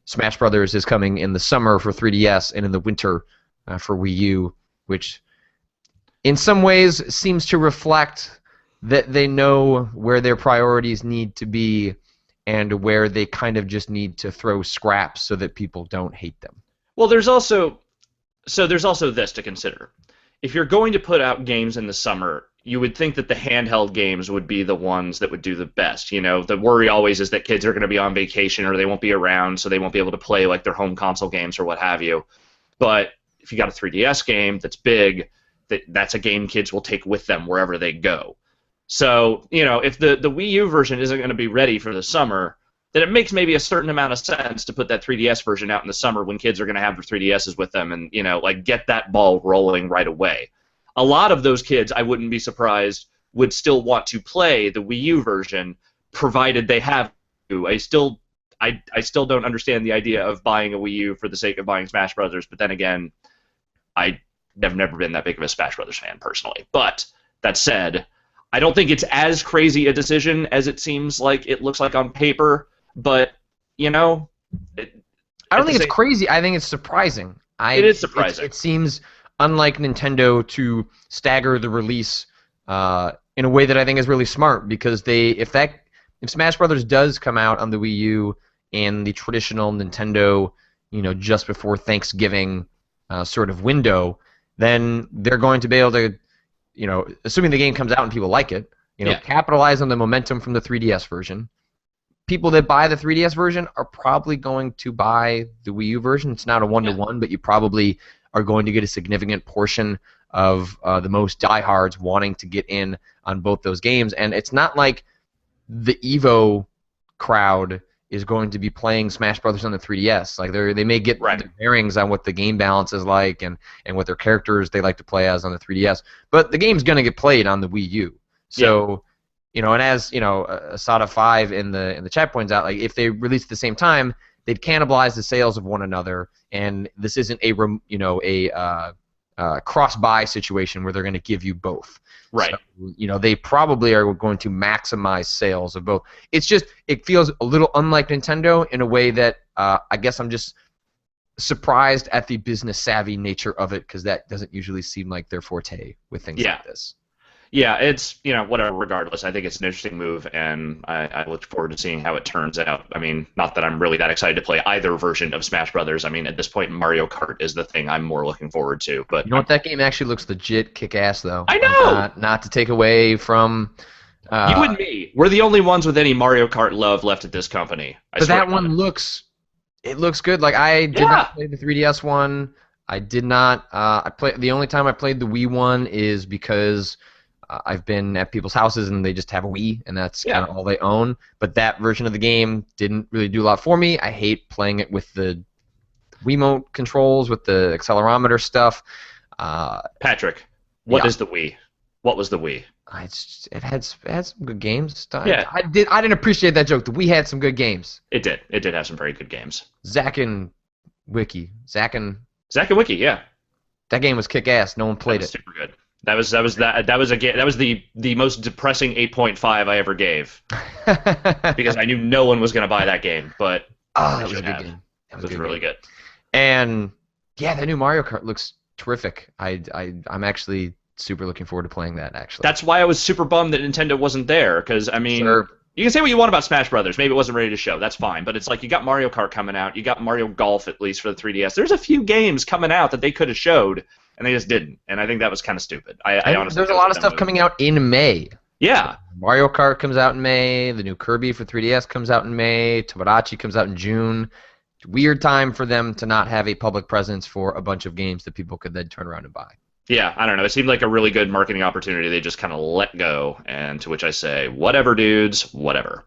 Smash Brothers is coming in the summer for 3DS and in the winter for Wii U, which in some ways seems to reflect that they know where their priorities need to be and where they kind of just need to throw scraps so that people don't hate them.
Well, there's also this to consider. If you're going to put out games in the summer, you would think that the handheld games would be the ones that would do the best. The worry always is that kids are going to be on vacation or they won't be around, so they won't be able to play like their home console games or what have you. But if you got a 3DS game that's big, that's a game kids will take with them wherever they go. So, if the Wii U version isn't going to be ready for the summer, then it makes maybe a certain amount of sense to put that 3DS version out in the summer when kids are going to have their 3DSs with them and, get that ball rolling right away. A lot of those kids, I wouldn't be surprised, would still want to play the Wii U version, provided they have to. I still don't understand the idea of buying a Wii U for the sake of buying Smash Brothers, but then again, I've never been that big of a Smash Brothers fan personally. But that said, I don't think it's as crazy a decision as it seems like it looks like on paper. But I don't
think it's crazy. I think it's surprising.
It is surprising.
It seems unlike Nintendo to stagger the release in a way that I think is really smart, because if Smash Brothers does come out on the Wii U in the traditional Nintendo, just before Thanksgiving sort of window, then they're going to be able to, assuming the game comes out and people like it, capitalize on the momentum from the 3DS version. People that buy the 3DS version are probably going to buy the Wii U version. It's not a one-to-one, but you probably are going to get a significant portion of the most diehards wanting to get in on both those games. And it's not like the Evo crowd is going to be playing Smash Brothers on the 3DS. Like they may get their bearings on what the game balance is like and what their characters they like to play as on the 3DS. But the game's going to get played on the Wii U. So, and as Asada 5 in the chat points out, like if they release at the same time, they'd cannibalize the sales of one another, and this isn't a cross-buy situation where they're going to give you both.
Right.
So, they probably are going to maximize sales of both. It feels a little unlike Nintendo in a way that I guess I'm just surprised at the business-savvy nature of it, because that doesn't usually seem like their forte with things like this.
Yeah, it's, whatever, regardless. I think it's an interesting move, and I look forward to seeing how it turns out. I mean, not that I'm really that excited to play either version of Smash Brothers. I mean, at this point, Mario Kart is the thing I'm more looking forward to. But
that game actually looks legit kick-ass, though.
I know!
Not to take away from...
you and me. We're the only ones with any Mario Kart love left at this company.
But that one looks good. Like, I did not play the 3DS one. I did not... the only time I played the Wii one is because... I've been at people's houses and they just have a Wii, and that's kind of all they own. But that version of the game didn't really do a lot for me. I hate playing it with the Wiimote controls, with the accelerometer stuff.
Patrick, what is the Wii? What was the Wii?
It had some good games.
I
didn't appreciate that joke. The Wii had some good games.
It did. It did have some very good games.
Zack and Wiki.
Zack and Wiki, yeah.
That game was kick-ass. No one
That
played
was
it.
super good. That was the most depressing 8.5 I ever gave because I knew no one was going to buy that game, but
Oh,
they
that was a
should
good
have.
game. That
It
was a
was
good
really
game.
good.
And yeah, that new Mario Kart looks terrific. I'm actually super looking forward to playing that. Actually,
That's why I was super bummed that Nintendo wasn't there. Because I mean,
sure.
you can say what you want about Smash Brothers. Maybe it wasn't ready to show. That's fine. But it's like you got Mario Kart coming out. You got Mario Golf at least for the 3DS. There's a few games coming out that they could have showed, and they just didn't. And I think that was kind of stupid. I
And
honestly
there's a
think that
lot
was
of
a dumb
stuff
move.
coming out in May. So
Yeah,
Mario Kart comes out in May. The new Kirby for 3DS comes out in May. Tomodachi comes out in June. Weird time for them to not have a public presence for a bunch of games that people could then turn around and buy.
yeah. I don't know. It seemed like a really good marketing opportunity. They just kind of let go, and to which I say, whatever, dudes, whatever.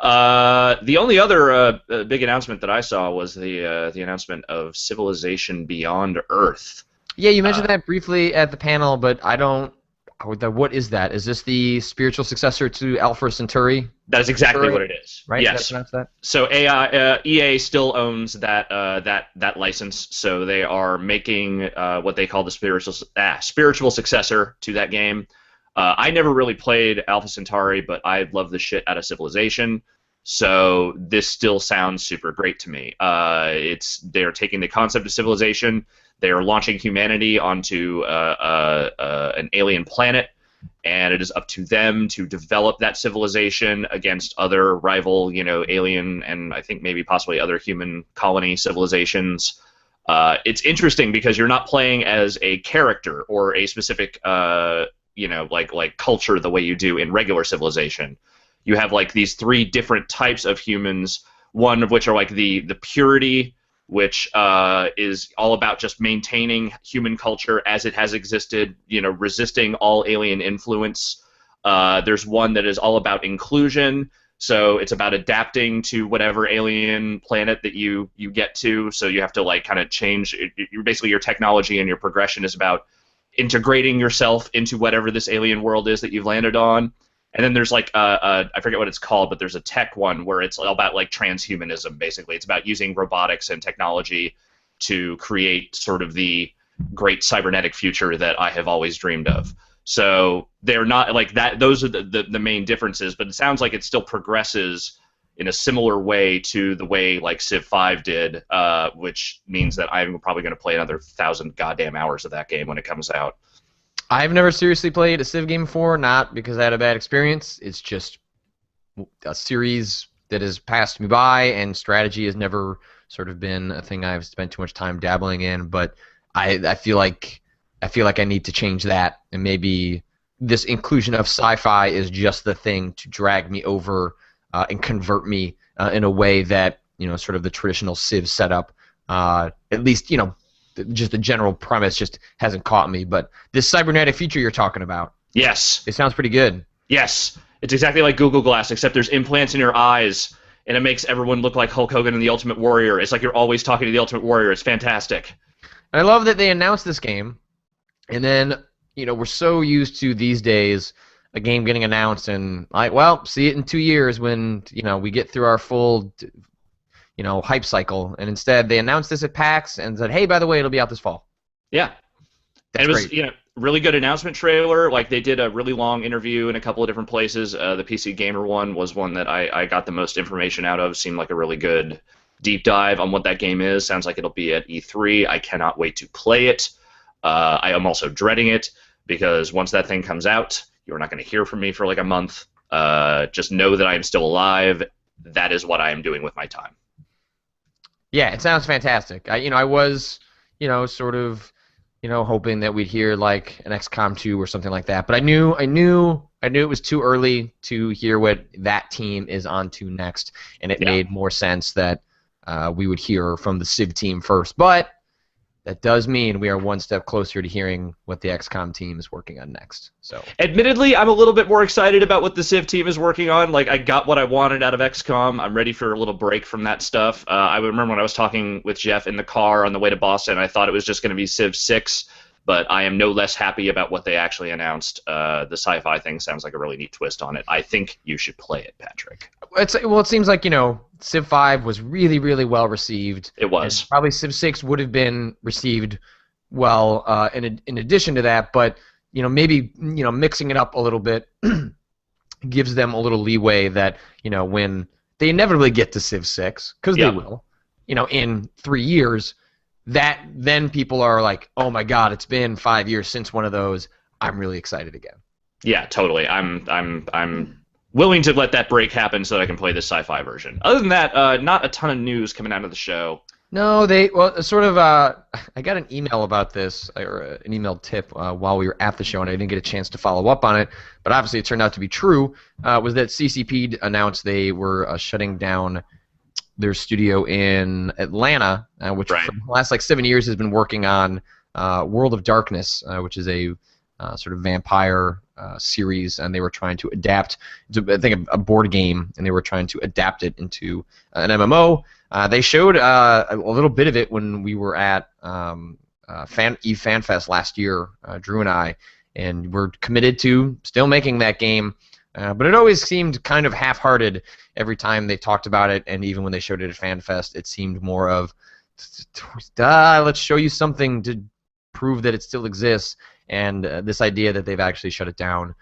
The only other big announcement that I saw was the announcement of Civilization Beyond Earth.
Yeah, you mentioned
Uh,
that briefly at the panel, but I don't. What is that? Is this the spiritual successor to Alpha Centauri?
that is exactly what it is.
Right? Is that
Yes.
pronounced that?
So EA still owns that license, so they are making what they call the spiritual successor to that game. I never really played Alpha Centauri, but I love the shit out of Civilization. So this still sounds super great to me. They're taking the concept of civilization, they are launching humanity onto an alien planet, and it is up to them to develop that civilization against other rival, alien and I think maybe possibly other human colony civilizations. It's interesting because you're not playing as a character or a specific, like culture the way you do in regular Civilization. You have like these three different types of humans. One of which are like the purity, which is all about just maintaining human culture as it has existed, resisting all alien influence. There's one that is all about inclusion, so it's about adapting to whatever alien planet that you get to. So you have to like kind of change. Basically, your technology and your progression is about integrating yourself into whatever this alien world is that you've landed on. And then there's like I forget what it's called, but there's a tech one where it's all about like transhumanism. Basically, it's about using robotics and technology to create sort of the great cybernetic future that I have always dreamed of. So they're not like that. Those are the main differences, but it sounds like it still progresses in a similar way to the way like Civ 5 did, which means that I'm probably going to play another 1,000 goddamn hours of that game when it comes out.
I've never seriously played a Civ game before, not because I had a bad experience. It's just a series that has passed me by, and strategy has never sort of been a thing I've spent too much time dabbling in. But I feel like I need to change that, and maybe this inclusion of sci-fi is just the thing to drag me over and convert me in a way that sort of the traditional Civ setup, at least just the general premise just hasn't caught me. But this cybernetic feature you're talking about,
Yes.
it sounds pretty good.
Yes, it's exactly like Google Glass, except there's implants in your eyes, and it makes everyone look like Hulk Hogan and the Ultimate Warrior. It's like you're always talking to the Ultimate Warrior. It's fantastic.
And I love that they announced this game, and then we're so used to these days a game getting announced and like, well, see it in 2 years when we get through our full hype cycle, and instead they announced this at PAX and said, hey, by the way, it'll be out this fall.
Yeah,
That's
and it was
great.
really good announcement trailer. Like they did a really long interview in a couple of different places. The PC Gamer one was one that I got the most information out of. Seemed like a really good deep dive on what that game is. Sounds like it'll be at E3. I cannot wait to play it. I am also dreading it because once that thing comes out, you're not going to hear from me for like a month. Just know that I am still alive. That is what I am doing with my time.
Yeah, it sounds fantastic. I was sort of hoping that we'd hear like an XCOM 2 or something like that, but I knew it was too early to hear what that team is on to next, and it
Yeah.
made more sense that we would hear from the Civ team first. But that does mean we are one step closer to hearing what the XCOM team is working on next. So
Admittedly, I'm a little bit more excited about what the Civ team is working on. Like, I got what I wanted out of XCOM. I'm ready for a little break from that stuff. I remember when I was talking with Jeff in the car on the way to Boston, I thought it was just going to be Civ 6, but I am no less happy about what they actually announced. The sci-fi thing sounds like a really neat twist on it. I think you should play it, Patrick.
it seems like Civ 5 was really, really well received.
It was.
And probably Civ 6 would have been received well, in addition to that, but maybe mixing it up a little bit gives them a little leeway that when they inevitably get to Civ 6, because they
Yep.
will, in 3 years, that then people are like, oh my God, it's been 5 years since one of those. I'm really excited again.
Yeah, totally. I'm willing to let that break happen so that I can play this sci-fi version. Other than that, not a ton of news coming out of the show.
No, sort of. I got an email about this, or an email tip while we were at the show, and I didn't get a chance to follow up on it. But obviously, it turned out to be true. Was that CCP announced they were shutting down their studio in Atlanta, which
Right.
for the last 7 years has been working on World of Darkness, which is a sort of vampire series, and they were trying to adapt. I think a board game, and they were trying to adapt it into an MMO. They showed a little bit of it when we were at Eve FanFest last year, Drew and I, and we're committed to still making that game. But it always seemed kind of half-hearted every time they talked about it, and even when they showed it at FanFest, it seemed more of, let's show you something to prove that it still exists. And this idea that they've actually shut it down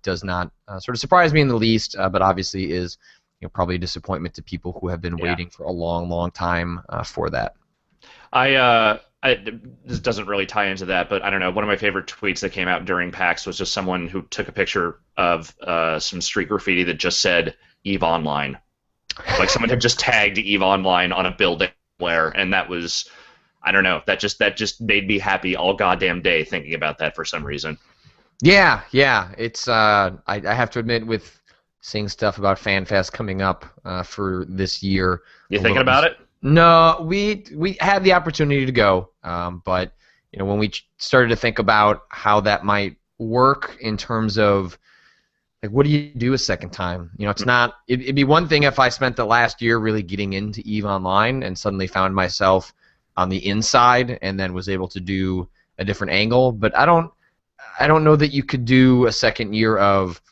does not sort of surprise me in the least, but obviously is probably a disappointment to people who have been waiting for a long, long time for that.
This doesn't really tie into that, but I don't know. One of my favorite tweets that came out during PAX was just someone who took a picture of some street graffiti that just said EVE Online. Like someone had just tagged EVE Online on a building somewhere, and that was, I don't know, that just made me happy all goddamn day thinking about that for some reason.
Yeah. It's I have to admit, with seeing stuff about FanFest coming up for this year.
You thinking about it?
No, we had the opportunity to go, but when we started to think about how that might work in terms of what do you do a second time? It's not. It'd be one thing if I spent the last year really getting into EVE Online and suddenly found myself on the inside and then was able to do a different angle. But I don't know that you could do a second year of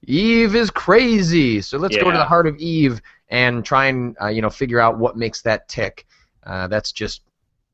EVE is crazy, so let's go to the heart of EVE and try and figure out what makes that tick. That's just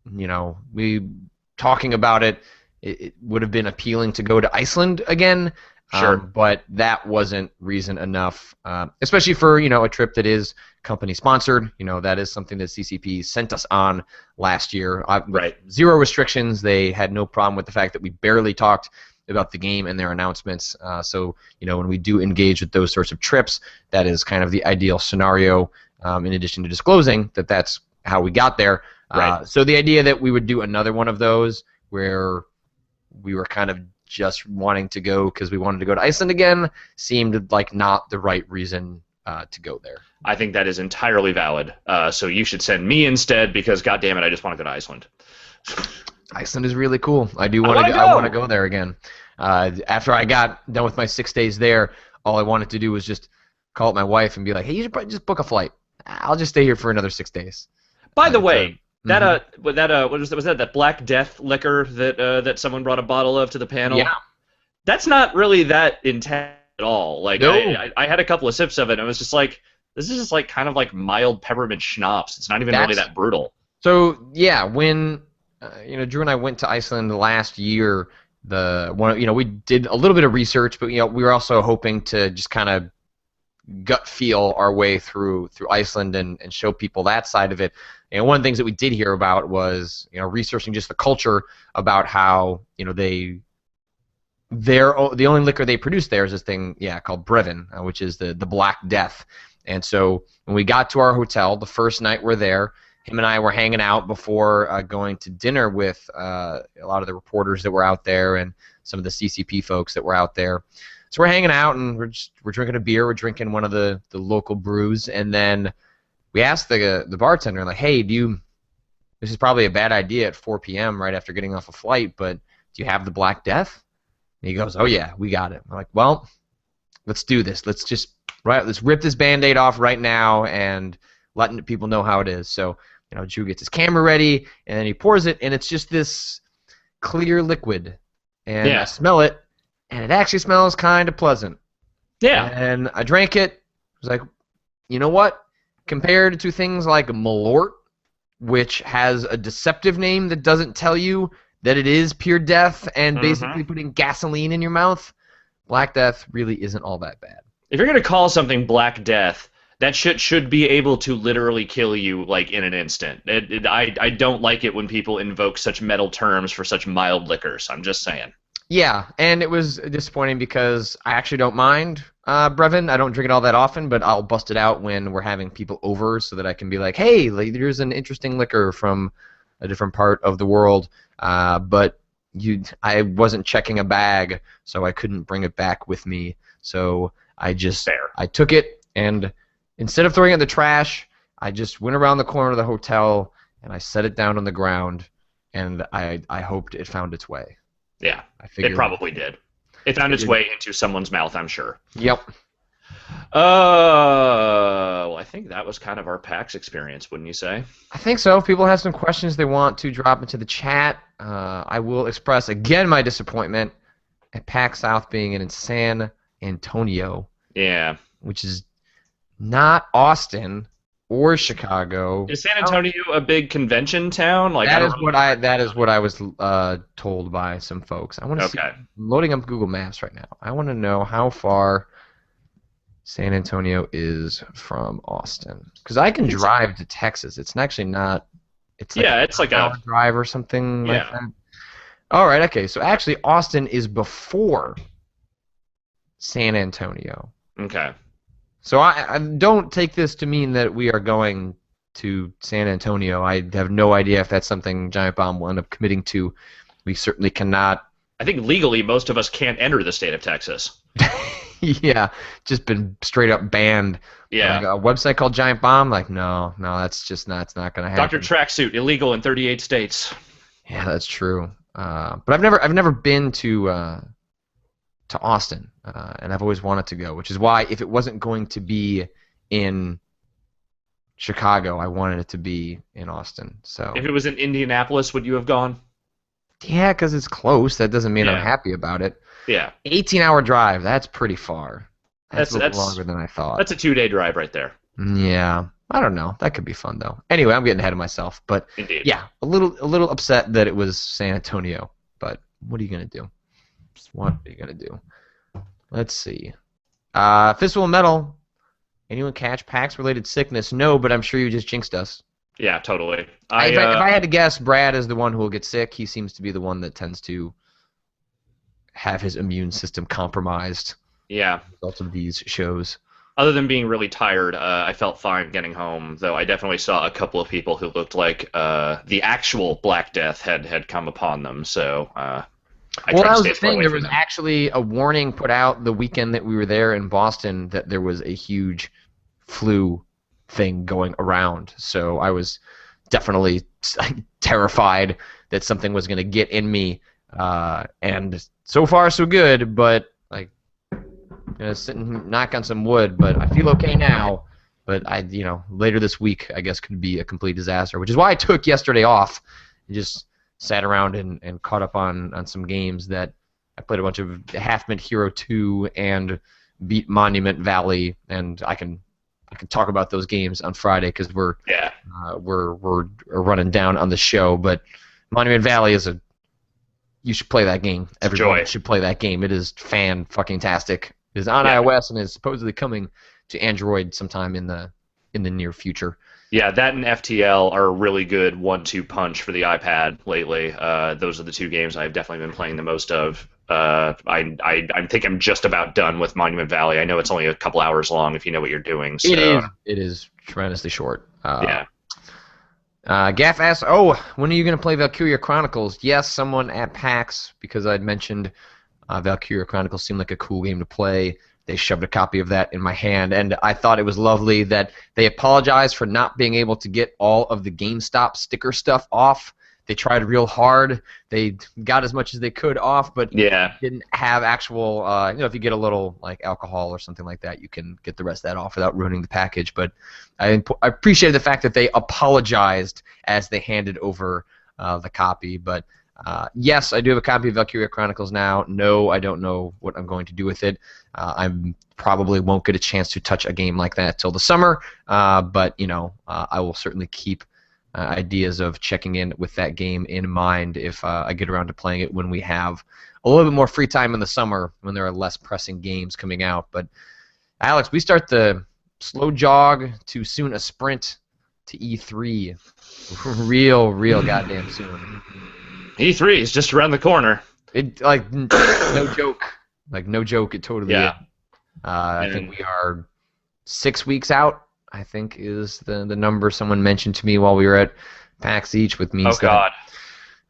we talking about it. It would have been appealing to go to Iceland again.
Sure.
But that wasn't reason enough, especially for a trip that is company sponsored. That is something that CCP sent us on last year.
Right.
Zero restrictions. They had no problem with the fact that we barely talked about the game and their announcements. So when we do engage with those sorts of trips, that is kind of the ideal scenario. In addition to disclosing that that's how we got there.
Right.
So the idea that we would do another one of those where we were kind of just wanting to go because we wanted to go to Iceland again seemed like not the right reason to go there.
I think that is entirely valid. So you should send me instead because, goddammit, I just want to go to Iceland.
Iceland is really cool. I do want to go. I want to go there again. After I got done with my 6 days there, all I wanted to do was just call up my wife and be like, "Hey, you should probably just book a flight. I'll just stay here for another 6 days."
By the way, what was that? That Black Death liquor that someone brought a bottle of to the panel.
Yeah,
that's not really that intense at all. Like
no.
I had a couple of sips of it, and I was just like, this is just like kind of like mild peppermint schnapps. It's not even really that brutal.
So yeah, when Drew and I went to Iceland last year, we did a little bit of research, but we were also hoping to just kind of gut feel our way through Iceland and show people that side of it. One of the things that we did hear about was researching just the culture about how the only liquor they produce there is this thing called Brevin, which is the Black Death. And so when we got to our hotel the first night we're there, him and I were hanging out before going to dinner with a lot of the reporters that were out there and some of the CCP folks that were out there. So we're hanging out and we're drinking a beer. We're drinking one of the local brews, and then we asked the bartender, like, "Hey, this is probably a bad idea at 4 p.m. right after getting off a flight, but do you have the Black Death?" And he goes, "Oh yeah, we got it." I'm like, "Well, let's do this. Let's rip this Band-Aid off right now and letting people know how it is." So Drew gets his camera ready, and then he pours it, and it's just this clear liquid, and I smell it, and it actually smells kind of pleasant.
Yeah.
And I drank it. I was like, you know what? Compared to things like Malort, which has a deceptive name that doesn't tell you that it is pure death and
Mm-hmm.
basically putting gasoline in your mouth, Black Death really isn't all that bad.
If you're gonna call something Black Death, that shit should be able to literally kill you like in an instant. I don't like it when people invoke such metal terms for such mild liquors. I'm just saying.
Yeah, and it was disappointing because I actually don't mind Brevin. I don't drink it all that often, but I'll bust it out when we're having people over so that I can be like, hey, like, there's an interesting liquor from a different part of the world. But I wasn't checking a bag, so I couldn't bring it back with me. So
Fair.
I took it, and instead of throwing it in the trash, I just went around the corner of the hotel and I set it down on the ground, and I hoped it found its way.
Yeah,
I
it
figured.
probably did. It found its way into someone's mouth, I'm sure.
Yep.
Well, I think that was kind of our PAX experience, wouldn't you say?
I think so. If people have some questions they want to drop into the chat, I will express again my disappointment at PAX South being in San Antonio,
Yeah.
which is not Austin or Chicago.
Is San Antonio a big convention town? Like, I
That
don't
is
really
what
know
I
much
that is
about
what I was told by some folks. I want
it.
to see.
Okay.
I'm loading up Google Maps right now. I want to know how far San Antonio is from Austin, because I can drive to Texas. It's actually not. It's like
Yeah,
an
it's like
hour
a
drive or something like
yeah.
that. All right, okay. So actually, Austin is before San Antonio.
Okay.
So I don't take this to mean that we are going to San Antonio. I have no idea if that's something Giant Bomb will end up committing to. We certainly cannot.
I think legally most of us can't enter the state of Texas.
Yeah, just been straight up banned. Like
Yeah.
a website called Giant Bomb. Like, no, that's just not. It's not gonna
Dr.
happen.
Tracksuit illegal in 38 states.
Yeah, that's true. But I've never been to Austin, and I've always wanted to go, which is why if it wasn't going to be in Chicago, I wanted it to be in Austin. So
If it was in Indianapolis, would you have gone?
yeah, because it's close. That doesn't mean I'm
Yeah.
happy about it.
Yeah.
18-hour drive. That's pretty far. That's
That's
a little
that's
longer than I thought.
that's a 2-day drive right there.
Yeah, I don't know. That could be fun though. Anyway, I'm getting ahead of myself, but
Indeed.
yeah, a little upset that it was San Antonio. But what are you gonna do? What are you gonna do? Let's see. Fistful of Metal. Anyone catch PAX-related sickness? No, but I'm sure you just jinxed us.
Yeah, totally.
If I had to guess, Brad is the one who will get sick. He seems to be the one that tends to have his immune system compromised
Yeah.
as a result of these shows.
Other than being really tired, I felt fine getting home. Though I definitely saw a couple of people who looked like the actual Black Death had come upon them. So I
Well,
tried
that
to
was
stay
the
far
thing.
away
There
from
was
them.
actually a warning put out the weekend that we were there in Boston that there was a huge flu thing going around. So I was definitely terrified that something was going to get in me. And so far, so good. But like, gonna sit and knock on some wood. But I feel okay now. But later this week, I guess, could be a complete disaster. Which is why I took yesterday off and just sat around and caught up on some games that I played a bunch of Half Mint Hero 2 and beat Monument Valley, and I can talk about those games on Friday because
Yeah.
we're running down on the show. But Monument Valley you should play that game. Everyone
joy.
should play that game. It is fan-fucking-tastic. It is on
Yeah.
iOS and is supposedly coming to Android sometime in the near future.
Yeah, that and FTL are a really good 1-2 punch for the iPad lately. Those are the two games I've definitely been playing the most of. I think I'm just about done with Monument Valley. I know it's only a couple hours long if you know what you're doing. So,
It is tremendously short.
Yeah.
Gaff asks, "Oh, when are you going to play Valkyria Chronicles?" Yes, someone at PAX, because I'd mentioned Valkyria Chronicles seemed like a cool game to play. They shoved a copy of that in my hand, and I thought it was lovely that they apologized for not being able to get all of the GameStop sticker stuff off. They tried real hard. They got as much as they could off, but
Yeah.
didn't have actual, if you get a little like alcohol or something like that, you can get the rest of that off without ruining the package. But I appreciated the fact that they apologized as they handed over the copy. But yes, I do have a copy of Valkyria Chronicles now. No, I don't know what I'm going to do with it. I probably won't get a chance to touch a game like that till the summer. But I will certainly keep ideas of checking in with that game in mind if I get around to playing it when we have a little bit more free time in the summer when there are less pressing games coming out. But Alex, we start the slow jog to soon a sprint to E3 real goddamn soon.
E3 is just around the corner.
It no joke. Like no joke, it totally is.
Yeah.
I think we are 6 weeks out, I think is the number someone mentioned to me while we were at PAX East, which means that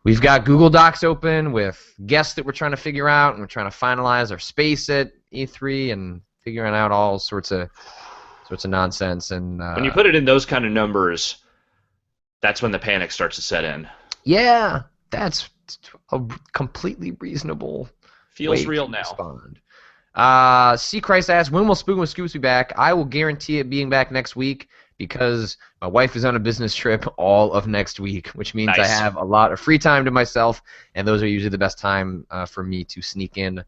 we've got Google Docs open with guests that we're trying to figure out, and we're trying to finalize our space at E3 and figuring out all sorts of nonsense. And
when you put it in those kind of numbers, that's when the panic starts to set in.
Yeah, that's a completely reasonable
Feels
way
real
to
now.
Respond. C. Christ asks, when will Spook with Scoops be back? I will guarantee it being back next week because my wife is on a business trip all of next week, which means I have a lot of free time to myself, and those are usually the best time for me to sneak in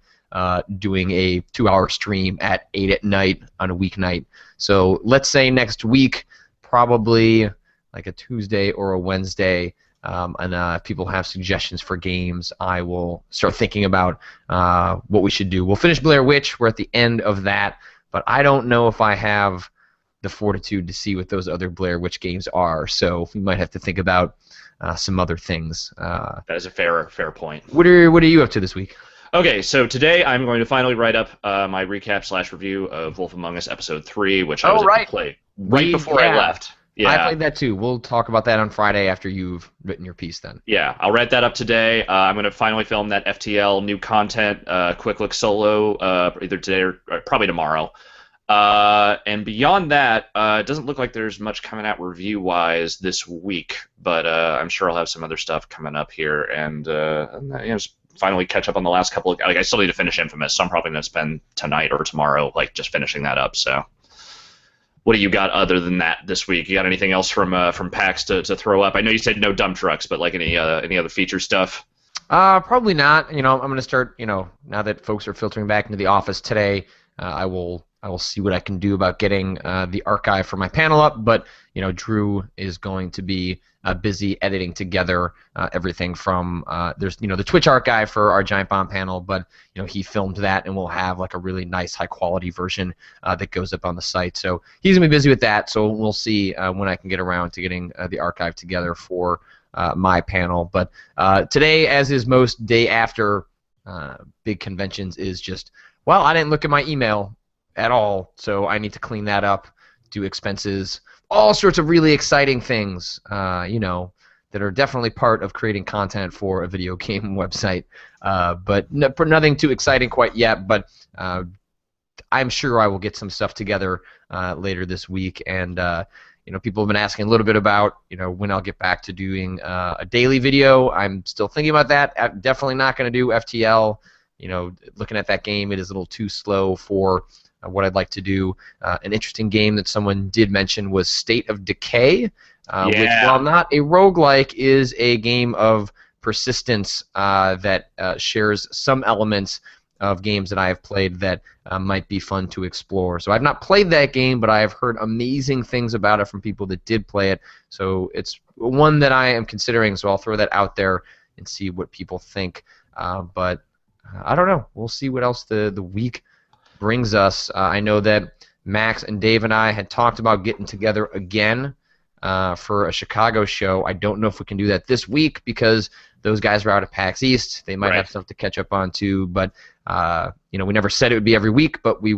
doing a 2-hour stream at 8 at night on a weeknight. So let's say next week, probably like a Tuesday or a Wednesday. And if people have suggestions for games, I will start thinking about what we should do. We'll finish Blair Witch. We're at the end of that, but I don't know if I have the fortitude to see what those other Blair Witch games are. So we might have to think about some other things.
That is a fair point.
What are you up to this week?
Okay, so today I'm going to finally write up my recap/review of Wolf Among Us Episode 3, which I was able to play before I left. Yeah.
I played that too. We'll talk about that on Friday after you've written your piece then.
Yeah, I'll write that up today. I'm going to finally film that FTL new content, quick look solo, either today or probably tomorrow. And beyond that, it doesn't look like there's much coming out review-wise this week, but I'm sure I'll have some other stuff coming up here, and just finally catch up on the last couple of... I still need to finish Infamous, so I'm probably going to spend tonight or tomorrow just finishing that up, so... What do you got other than that this week? You got anything else from PAX to throw up? I know you said no dump trucks, but like any other feature stuff?
Probably not. I'm going to start. Now that folks are filtering back into the office today, I will see what I can do about getting the archive for my panel up. But Drew is going to be busy editing together everything from there's the Twitch archive for our Giant Bomb panel, but he filmed that and we'll have like a really nice high quality version that goes up on the site. So he's gonna be busy with that. So we'll see when I can get around to getting the archive together for my panel. But today, as is most day after big conventions, is just I didn't look at my email at all, so I need to clean that up, do expenses. All sorts of really exciting things, that are definitely part of creating content for a video game website. But nothing too exciting quite yet, but I'm sure I will get some stuff together later this week. And, people have been asking a little bit about, when I'll get back to doing a daily video. I'm still thinking about that. I'm definitely not going to do FTL. Looking at that game, it is a little too slow for what I'd like to do. An interesting game that someone did mention was State of Decay, which, while not a roguelike, is a game of persistence that shares some elements of games that I have played that might be fun to explore. So I've not played that game, but I have heard amazing things about it from people that did play it. So it's one that I am considering, so I'll throw that out there and see what people think. But I don't know. We'll see what else the week brings us. I know that Max and Dave and I had talked about getting together again for a Chicago show. I don't know if we can do that this week because those guys are out at PAX East. They might have stuff to catch up on too. But we never said it would be every week, but we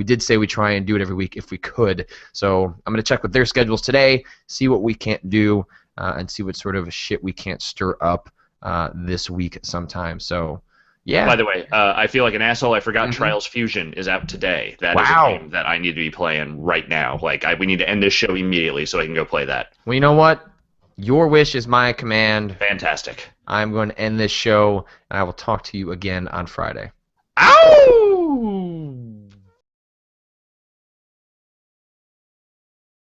did say we try and do it every week if we could. So I'm going to check with their schedules today, see what we can't do, and see what sort of shit we can't stir up this week sometime. So. Yeah.
By the way, I feel like an asshole. I forgot Trials Fusion is out today. That is a game that I need to be playing right now. We need to end this show immediately so I can go play that.
Well, you know what? Your wish is my command.
Fantastic.
I'm going to end this show, and I will talk to you again on Friday.
Ow!